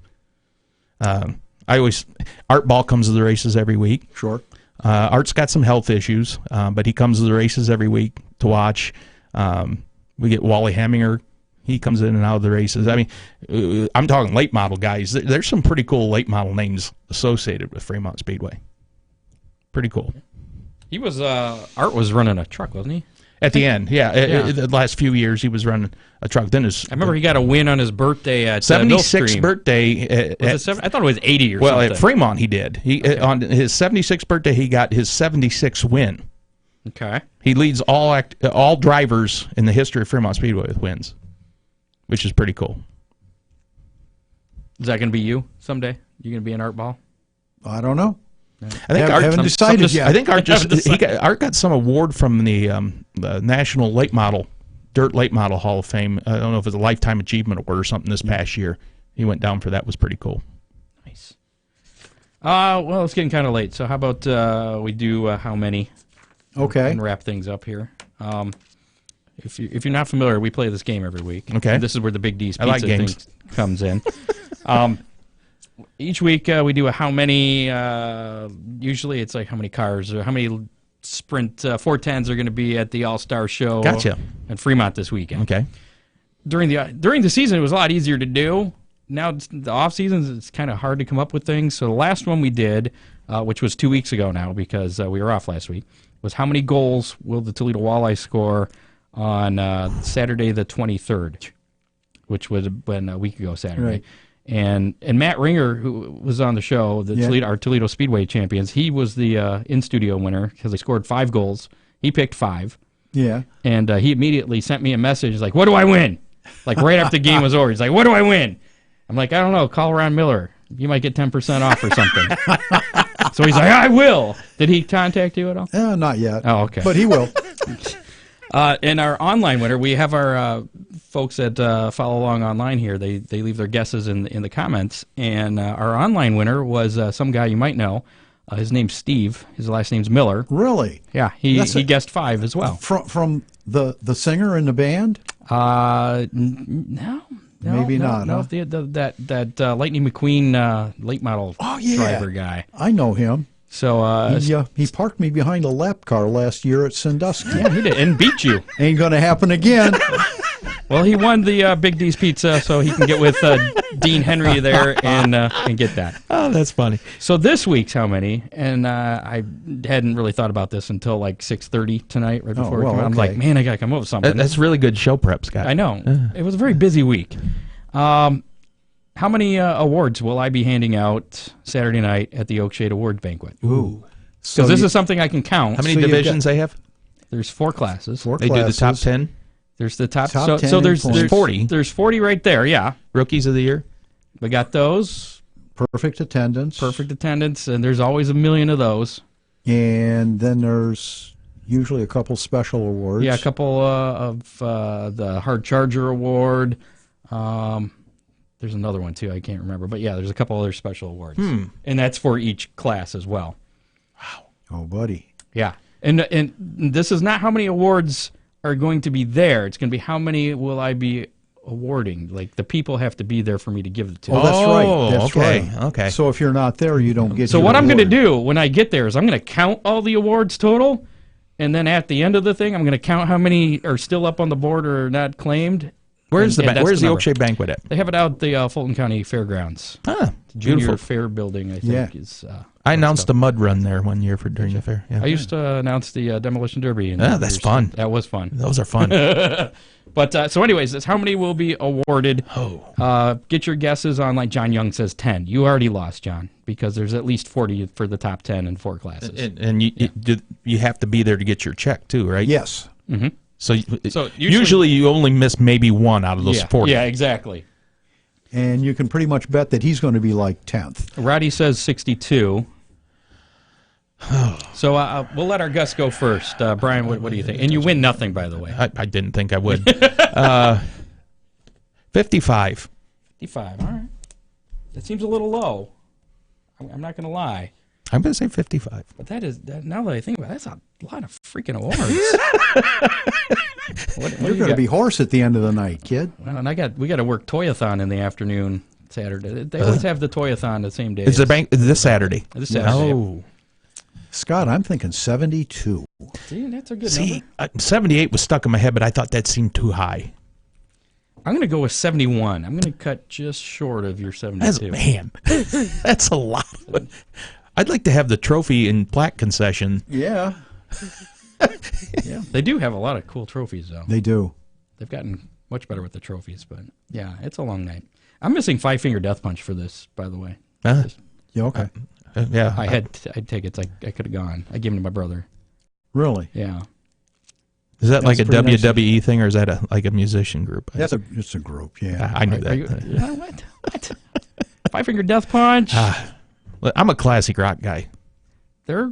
Art Ball comes to the races every week. Sure. Art's got some health issues, but he comes to the races every week to watch. We get Wally Heminger. He comes in and out of the races. I mean, I'm talking late model guys. There's some pretty cool late model names associated with Fremont Speedway. Pretty cool. He was Art was running a truck, wasn't he? At the end, the last few years he was running a truck. Then I remember he got a win on his birthday at 76th birthday. I thought it was 80 or something. Well, at Fremont he did. On his 76th birthday he got his 76th win. Okay. He leads all drivers in the history of Fremont Speedway with wins, which is pretty cool. Is that going to be you someday? You going to be an Art Ball? I don't know. I think Art haven't decided yet. I think Art got some award from the National Late Model Dirt Late Model Hall of Fame. I don't know if it was a Lifetime Achievement Award or something this past year. He went down for that. Was pretty cool. Nice. Well, it's getting kind of late, so how about we do how many? Okay. And wrap things up here. If you're not familiar, we play this game every week. Okay. And this is where the Big D's Pizza thing comes in. Each week we do a how many. Usually it's like how many cars or how many Sprint 410s are going to be at the All-Star Show. Gotcha. In Fremont this weekend. Okay. During the season, it was a lot easier to do. Now the off seasons, it's kind of hard to come up with things. So the last one we did, which was 2 weeks ago now because we were off last week, was how many goals will the Toledo Walleye score on Saturday the 23rd, which would have been a week ago Saturday. Right. And Matt Ringer, who was on the show, our Toledo Speedway champions, he was the in-studio winner because they scored 5 goals. He picked 5. Yeah. And he immediately sent me a message like, what do I win? Like right after the game was over. He's like, what do I win? I'm like, I don't know. Call Ron Miller. You might get 10% off or something. So he's like, I will. Did he contact you at all? Not yet. Oh, okay. But he will. And our online winner, we have our folks that follow along online here. They leave their guesses in the comments. And our online winner was some guy you might know. His name's Steve. His last name's Miller. Really? Yeah, he guessed 5 as well. From the singer in the band? No. Maybe not. No, Huh? that Lightning McQueen late model driver guy. I know him. So he parked me behind a lap car last year at Sandusky. Yeah, he did, and beat you. Ain't gonna happen again. Well, he won the Big D's Pizza, so he can get with Dean Henry there and get that. Oh, that's funny. So this week's how many? And I hadn't really thought about this until like 6:30 tonight, right before we came out. I'm like, man, I gotta come up with something. That's really good show prep, Scott. I know. It was a very busy week. How many awards will I be handing out Saturday night at the Oakshade Awards Banquet? Ooh. Because this is something I can count. How many divisions they have? There's 4 classes. They do the top 10? There's the top 10 so there's 40. There's 40 right there, yeah. Rookies of the year? We got those. Perfect attendance. And there's always a million of those. And then there's usually a couple special awards. Yeah, a couple of the Hard Charger Award, There's another one too. I can't remember, but yeah, there's a couple other special awards, and that's for each class as well. Oh, buddy. Yeah, and this is not how many awards are going to be there. It's going to be how many will I be awarding. Like, the people have to be there for me to give it to. Oh, that's right. That's okay. right. Okay. So if you're not there, you don't get. So your what I'm going to award. do when I get there is I'm going to count all the awards total, and then at the end of the thing, I'm going to count how many are still up on the board or not claimed. Where's And the that's Where's the number. Oakshade Banquet at? They have it out at the Fulton County Fairgrounds. Ah, Junior beautiful. Fair Building, I think. Yeah. Is. I announced a mud run there one year during the fair. Yeah. I used to announce the Demolition Derby. And That's fun. That was fun. Those are fun. But so, anyways, that's how many will be awarded. Oh. Get your guesses on. Like John Young says, 10. You already lost, John, because there's at least 40 for the top 10 in 4 classes. And you have to be there to get your check too, right? Yes. So, So usually you only miss maybe one out of those 40. Yeah, exactly. And you can pretty much bet that he's going to be like 10th. Roddy says 62. So we'll let our guests go first. Brian, what do you think? And you win nothing, by the way. I didn't think I would. 55. 55. All right. That seems a little low. I'm not going to lie. I'm going to say 55. But now that I think about it, that's a lot of freaking awards. What do You're you going to got? be hoarse at the end of the night, kid. Well, and we got to work Toy-a-thon in the afternoon Saturday. They always have the Toy-a-thon the same day. It's the bank this Saturday. This Saturday. Oh. Scott, I'm thinking 72. See, that's a good See, number. 78 was stuck in my head, but I thought that seemed too high. I'm going to go with 71. I'm going to cut just short of your 72. That's a lot. I'd like to have the trophy and plaque concession. Yeah. Yeah, they do have a lot of cool trophies, though. They do. They've gotten much better with the trophies, but yeah, it's a long night. I'm missing Five Finger Death Punch for this, by the way. Yeah, okay. Yeah, I had tickets. I could have gone. I gave them to my brother. Really? Yeah. Is that like a pretty nice of WWE thing, or is that like a musician group? It's a group, yeah. I knew Are you, that. what? Five Finger Death Punch? I'm a classic rock guy. They're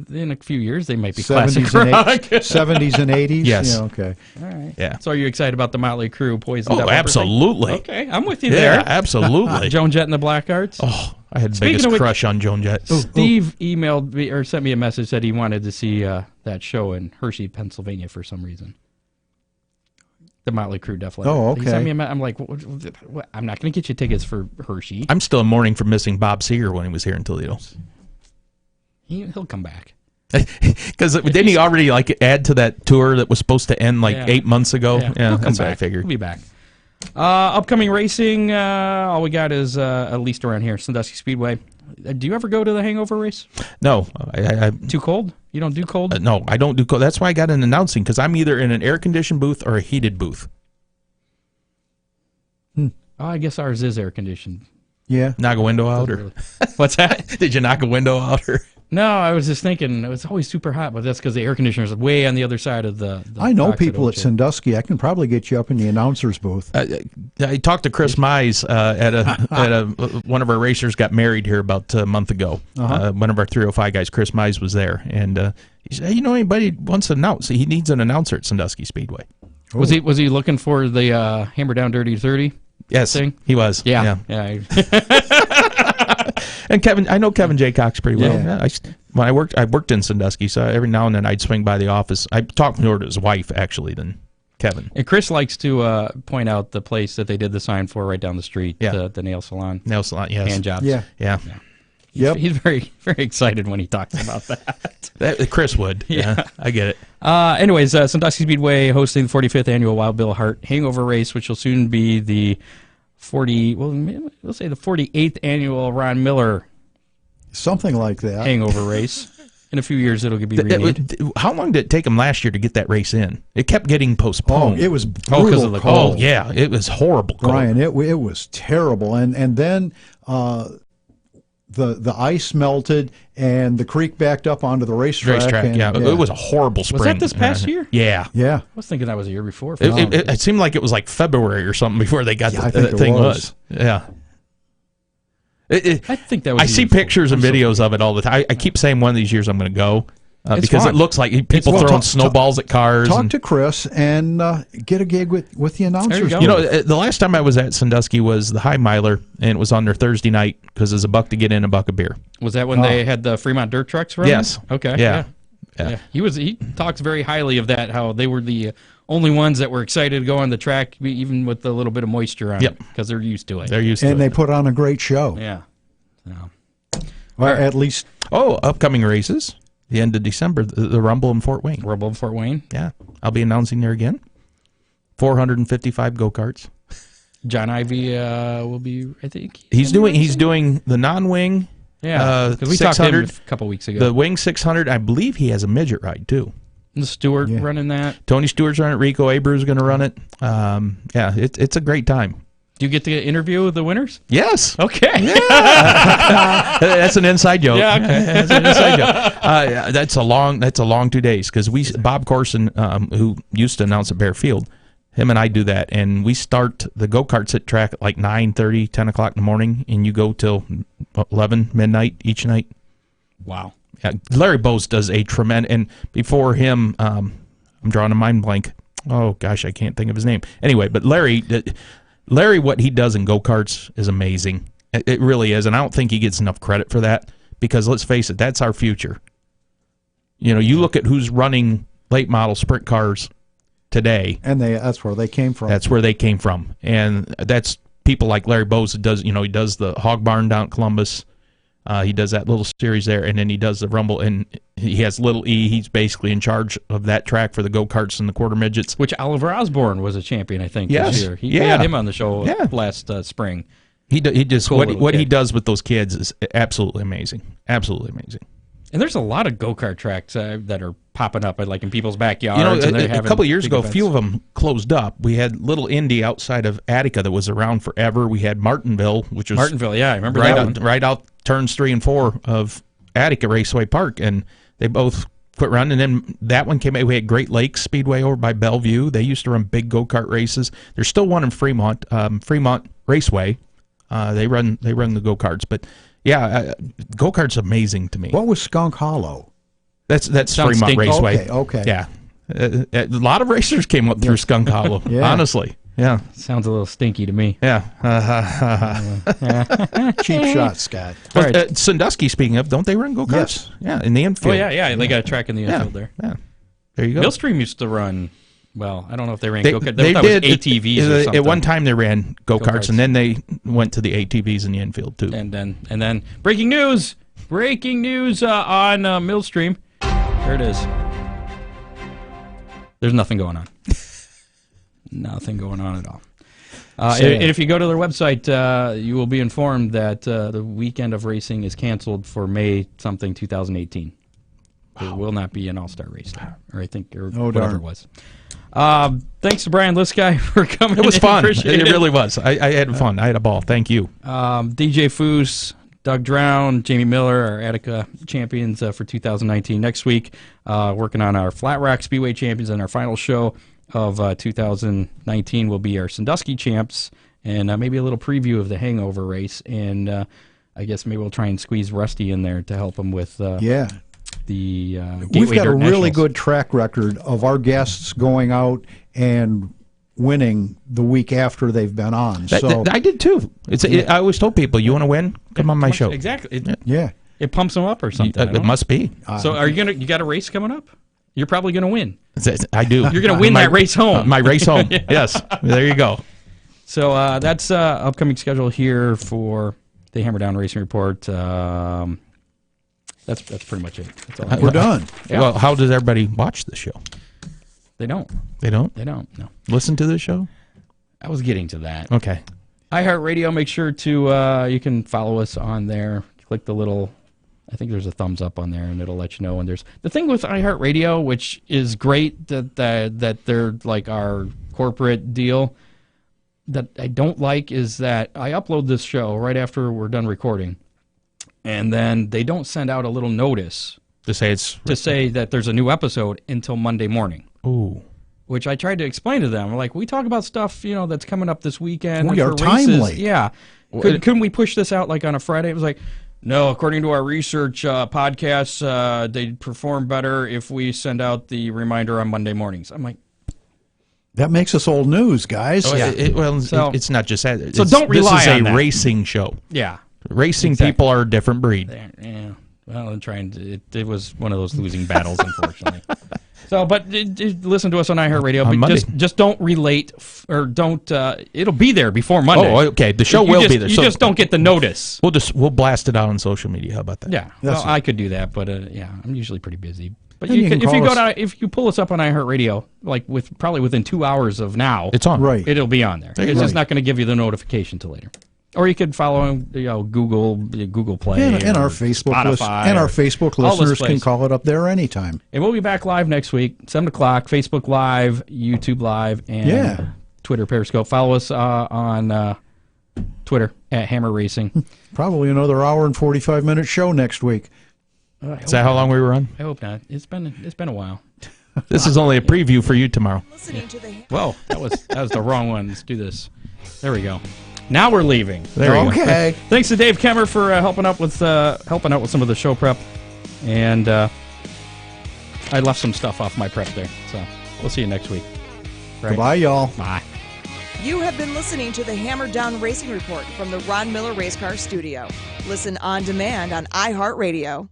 in a few years they might be 70s classic and rock. 70s and 80s? Yes. Yeah, okay. All right. Yeah. So are you excited about the Motley Crue Poison? Oh, Devil everything? absolutely. Okay, I'm with you Yeah, there. absolutely. Joan Jett and the Blackhearts. Oh, I had the Speaking biggest of which- crush on Joan Jett. Steve emailed me or sent me a message that he wanted to see that show in Hershey, Pennsylvania for some reason. The Motley Crue Def Leppard. Oh, He okay. sent me I'm like, what? I'm not going to get you tickets for Hershey. I'm still mourning for missing Bob Seger when he was here in Toledo. He'll come back. Because didn't he already add to that tour that was supposed to end 8 months ago? Yeah, he'll come that's what back. I figured. He'll be back. Upcoming racing, all we got is, at least around here, Sandusky Speedway. Do you ever go to the hangover race? No, I Too cold? You don't do cold? no, I don't do cold. That's why I got an announcing, because I'm either in an air-conditioned booth or a heated booth. Oh, I guess ours is air conditioned. Yeah. Knock a window out, or What's that? did you knock a window out? Or No, I was just thinking it was always super hot, but that's because the air conditioner is way on the other side of the I know box people at Ocean. Sandusky. I can probably get you up in the announcer's booth. I talked to Chris Mize at one of our racers got married here about a month ago. One of our 305 guys, Chris Mize, was there, and he said, "Hey, you know anybody wants to announce? He needs an announcer at Sandusky Speedway." Was he looking for the Hammer Down Dirty 30? Yes, thing? he was. Yeah. And Kevin, I know Kevin J. Cox pretty well. Yeah. When I worked in Sandusky, so every now and then I'd swing by the office. I talked more to his wife actually than Kevin. And Chris likes to point out the place that they did the sign for right down the street, Yeah. the nail salon, Nail salon, yes. hand jobs. Yeah. Yeah. Yep. He's very, very excited when he talks about that. Chris would. Yeah, I get it. Anyways, Sandusky Speedway hosting the 45th annual Wild Bill Hart Hangover Race, which will soon be the we'll say the 48th annual Ron Miller Something like that. Hangover Race. In a few years, it'll be renamed. How long did it take him last year to get that race in? It kept getting Oh, postponed. it was Oh, 'cause brutal of the cold. Oh, yeah, it was horrible cold. Brian, it was terrible. And then the ice melted and the creek backed up onto the racetrack. And, yeah. It was a horrible spring. that this past year? Yeah. Yeah. I was thinking that was a year before. It seemed like it was like February or something before they got I the think it thing was. Yeah. I think that was. I a see year before. pictures and videos of it all the time. I keep saying one of these years I'm going to go, It's because fun. it looks like people Well, throwing talk- snowballs at cars. Talk and- to Chris and get a gig with the announcers. go. You know, the last time I was at Sandusky was the High Miler, and it was on their Thursday night because it's $1 to get in, $1 a beer. Was that when they had the Fremont dirt trucks running? Yes. Okay. Yeah. Yeah. He talks very highly of that, how they were the only ones that were excited to go on the track, even with a little bit of moisture on Yep. it, because they're used to it. They're used to and it. they put on a great show. Yeah. So, Or at least Oh, upcoming races. The end of December, the Rumble in Fort Wayne. Rumble in Fort Wayne. Yeah. I'll be announcing there again. 455 go-karts. John Ivy will be, I think. He's doing the non-wing. Yeah, because we talked to him 600, a couple weeks ago. The wing 600. I believe he has a midget ride too. The Stewart Yeah. running that. Tony Stewart's running it. Rico Abreu's going to run it. Yeah, it's a great time. Do you get to interview the winners? Yes. Okay. That's an inside joke. Yeah, okay. That's an inside joke. That's a long 2 days because Bob Corson, who used to announce at Bear Field, him and I do that, and we start the go-karts at track at like 9:30, 10 o'clock in the morning, and you go till 11, midnight each night. Wow. Yeah, Larry Bose does a tremendous, and before him, I'm drawing a mind blank. Oh gosh, I can't think of his name. Anyway, but Larry, what he does in go-karts is amazing. It really is, and I don't think he gets enough credit for that because let's face it, that's our future. You know, you look at who's running late model sprint cars today. and that's where they came from. That's where they came from, and that's people like Larry Bose that does. You know, he does the Hog Barn down at Columbus. He does that little series there, and then he does the Rumble, and he has Little E. He's basically in charge of that track for the go-karts and the quarter midgets. Which Oliver Osborne was a champion, I think, Yes. this year. We Yeah. had him on the show Yeah. last spring. He just Cool what little he kid. does with those kids is absolutely amazing. Absolutely amazing. And there's a lot of go-kart tracks that are popping up, like in people's backyards. You know, and they're a having couple of years big ago, a events. few of them closed up. We had Little Indy outside of Attica that was around forever. We had Martinville, which was Martinville, yeah, I remember right that out, one. right out turns 3 and 4 of Attica Raceway Park, and they both quit running. And then that one came out. We had Great Lakes Speedway over by Bellevue. They used to run big go-kart races. There's still one in Fremont, Fremont Raceway. They run the go-karts, but yeah, go-karts amazing to me. What was Skunk Hollow? That's Sounds Fremont stinky. Raceway. Okay. Yeah, a lot of racers came up through Skunk Hollow. Yeah. Honestly, yeah, Sounds a little stinky to me. yeah. Cheap shot, Scott. All right. Sandusky, speaking of, don't they run go-karts? Yes. Yeah, in the infield. Oh, yeah, they got a track in the yeah, infield there. yeah. There you go. Millstream used to run, well, I don't know if they ran They, go-kart. they That was did ATVs or something. At one time they ran go-karts, Go-karts. and then they went to the ATVs in the infield too. And then breaking news on Millstream. There it is. There's nothing going on. Nothing going on at all. And if you go to their website, you will be informed that the weekend of racing is canceled for May something 2018. There will not be an all-star race there, or I think, or Oh, whatever darn. it was. Thanks to Brian Liskai for coming. It was in. fun. Appreciate It really was. I had fun. I had a ball. Thank you. DJ Foos, Doug Drown, Jamie Miller, our Attica champions for 2019. Next week, working on our Flat Rock Speedway champions, and our final show of 2019 will be our Sandusky champs, and maybe a little preview of the Hangover race. And I guess maybe we'll try and squeeze Rusty in there to help him with Yeah. the Gateway We've got Dirt a really Nationals. good track record of our guests going out and winning the week after they've been on. So, I did too. I always told people, you want to win? Come on my show. Exactly. yeah. It pumps them up or something. I don't It know. must be. So are you got a race coming up? You're probably gonna win. I do. You're gonna win that race home. My race home. Yes. There you go. So that's upcoming schedule here for the Hammer Down Racing Report. That's pretty much it. That's all. We're done. Yeah. Well, how does everybody watch the show? They don't. They don't They don't. No. listen to the show. I was getting to that. Okay. iHeartRadio. Make sure to you can follow us on there. Click the little. I think there's a thumbs up on there, and it'll let you know when there's the thing with iHeartRadio, which is great that they're like our corporate deal. That I don't like is that I upload this show right after we're done recording, and then they don't send out a little notice To say it's. to say that there's a new episode until Monday morning. Ooh. Which I tried to explain to them. Like, we talk about stuff, that's coming up this weekend. We and are for races. timely. Yeah. Couldn't we push this out like on a Friday? It was like, No, according to our research podcasts, they perform better if we send out the reminder on Monday mornings. I'm like, That makes us old news, guys. Oh, Yeah. So, it's not just that. So don't rely This is on a that. racing show. yeah. Racing Exactly. people are a different breed. Yeah. Well, I'm trying to. It was one of those losing battles, unfortunately. So, but listen to us on iHeartRadio. On But Monday. just don't relate or don't. It'll be there before Monday. Oh, okay. The show You will just- be there. You So just don't get the notice. we'll blast it out on social media. How about that? Yeah. That's Well, I could do that, but yeah, I'm usually pretty busy. But Then you can if you call go us. down, if you pull us up on iHeartRadio, like probably within 2 hours of now, It's on. Right. it'll be on there. There you It's go. just not going to give you the notification till later. Or you could follow Google Play And or our Facebook Spotify and our or Facebook all those listeners can places. call it up there anytime. And we'll be back live next week, 7 o'clock, Facebook Live, YouTube Live, and Yeah. Twitter Periscope. Follow us on Twitter at Hammer Racing. Probably another hour and 45-minute show next week. Is that how long we were on? I hope not. It's been a while. This is only a preview for you tomorrow. Listening to the Whoa, that was the wrong one. Let's do this. There we go. Now we're leaving. There we go. Okay. Thanks to Dave Kemmer for helping out with some of the show prep, and I left some stuff off my prep there. So we'll see you next week. Right. Goodbye, y'all. Bye. You have been listening to the Hammer Down Racing Report from the Ron Miller Race Car Studio. Listen on demand on iHeartRadio.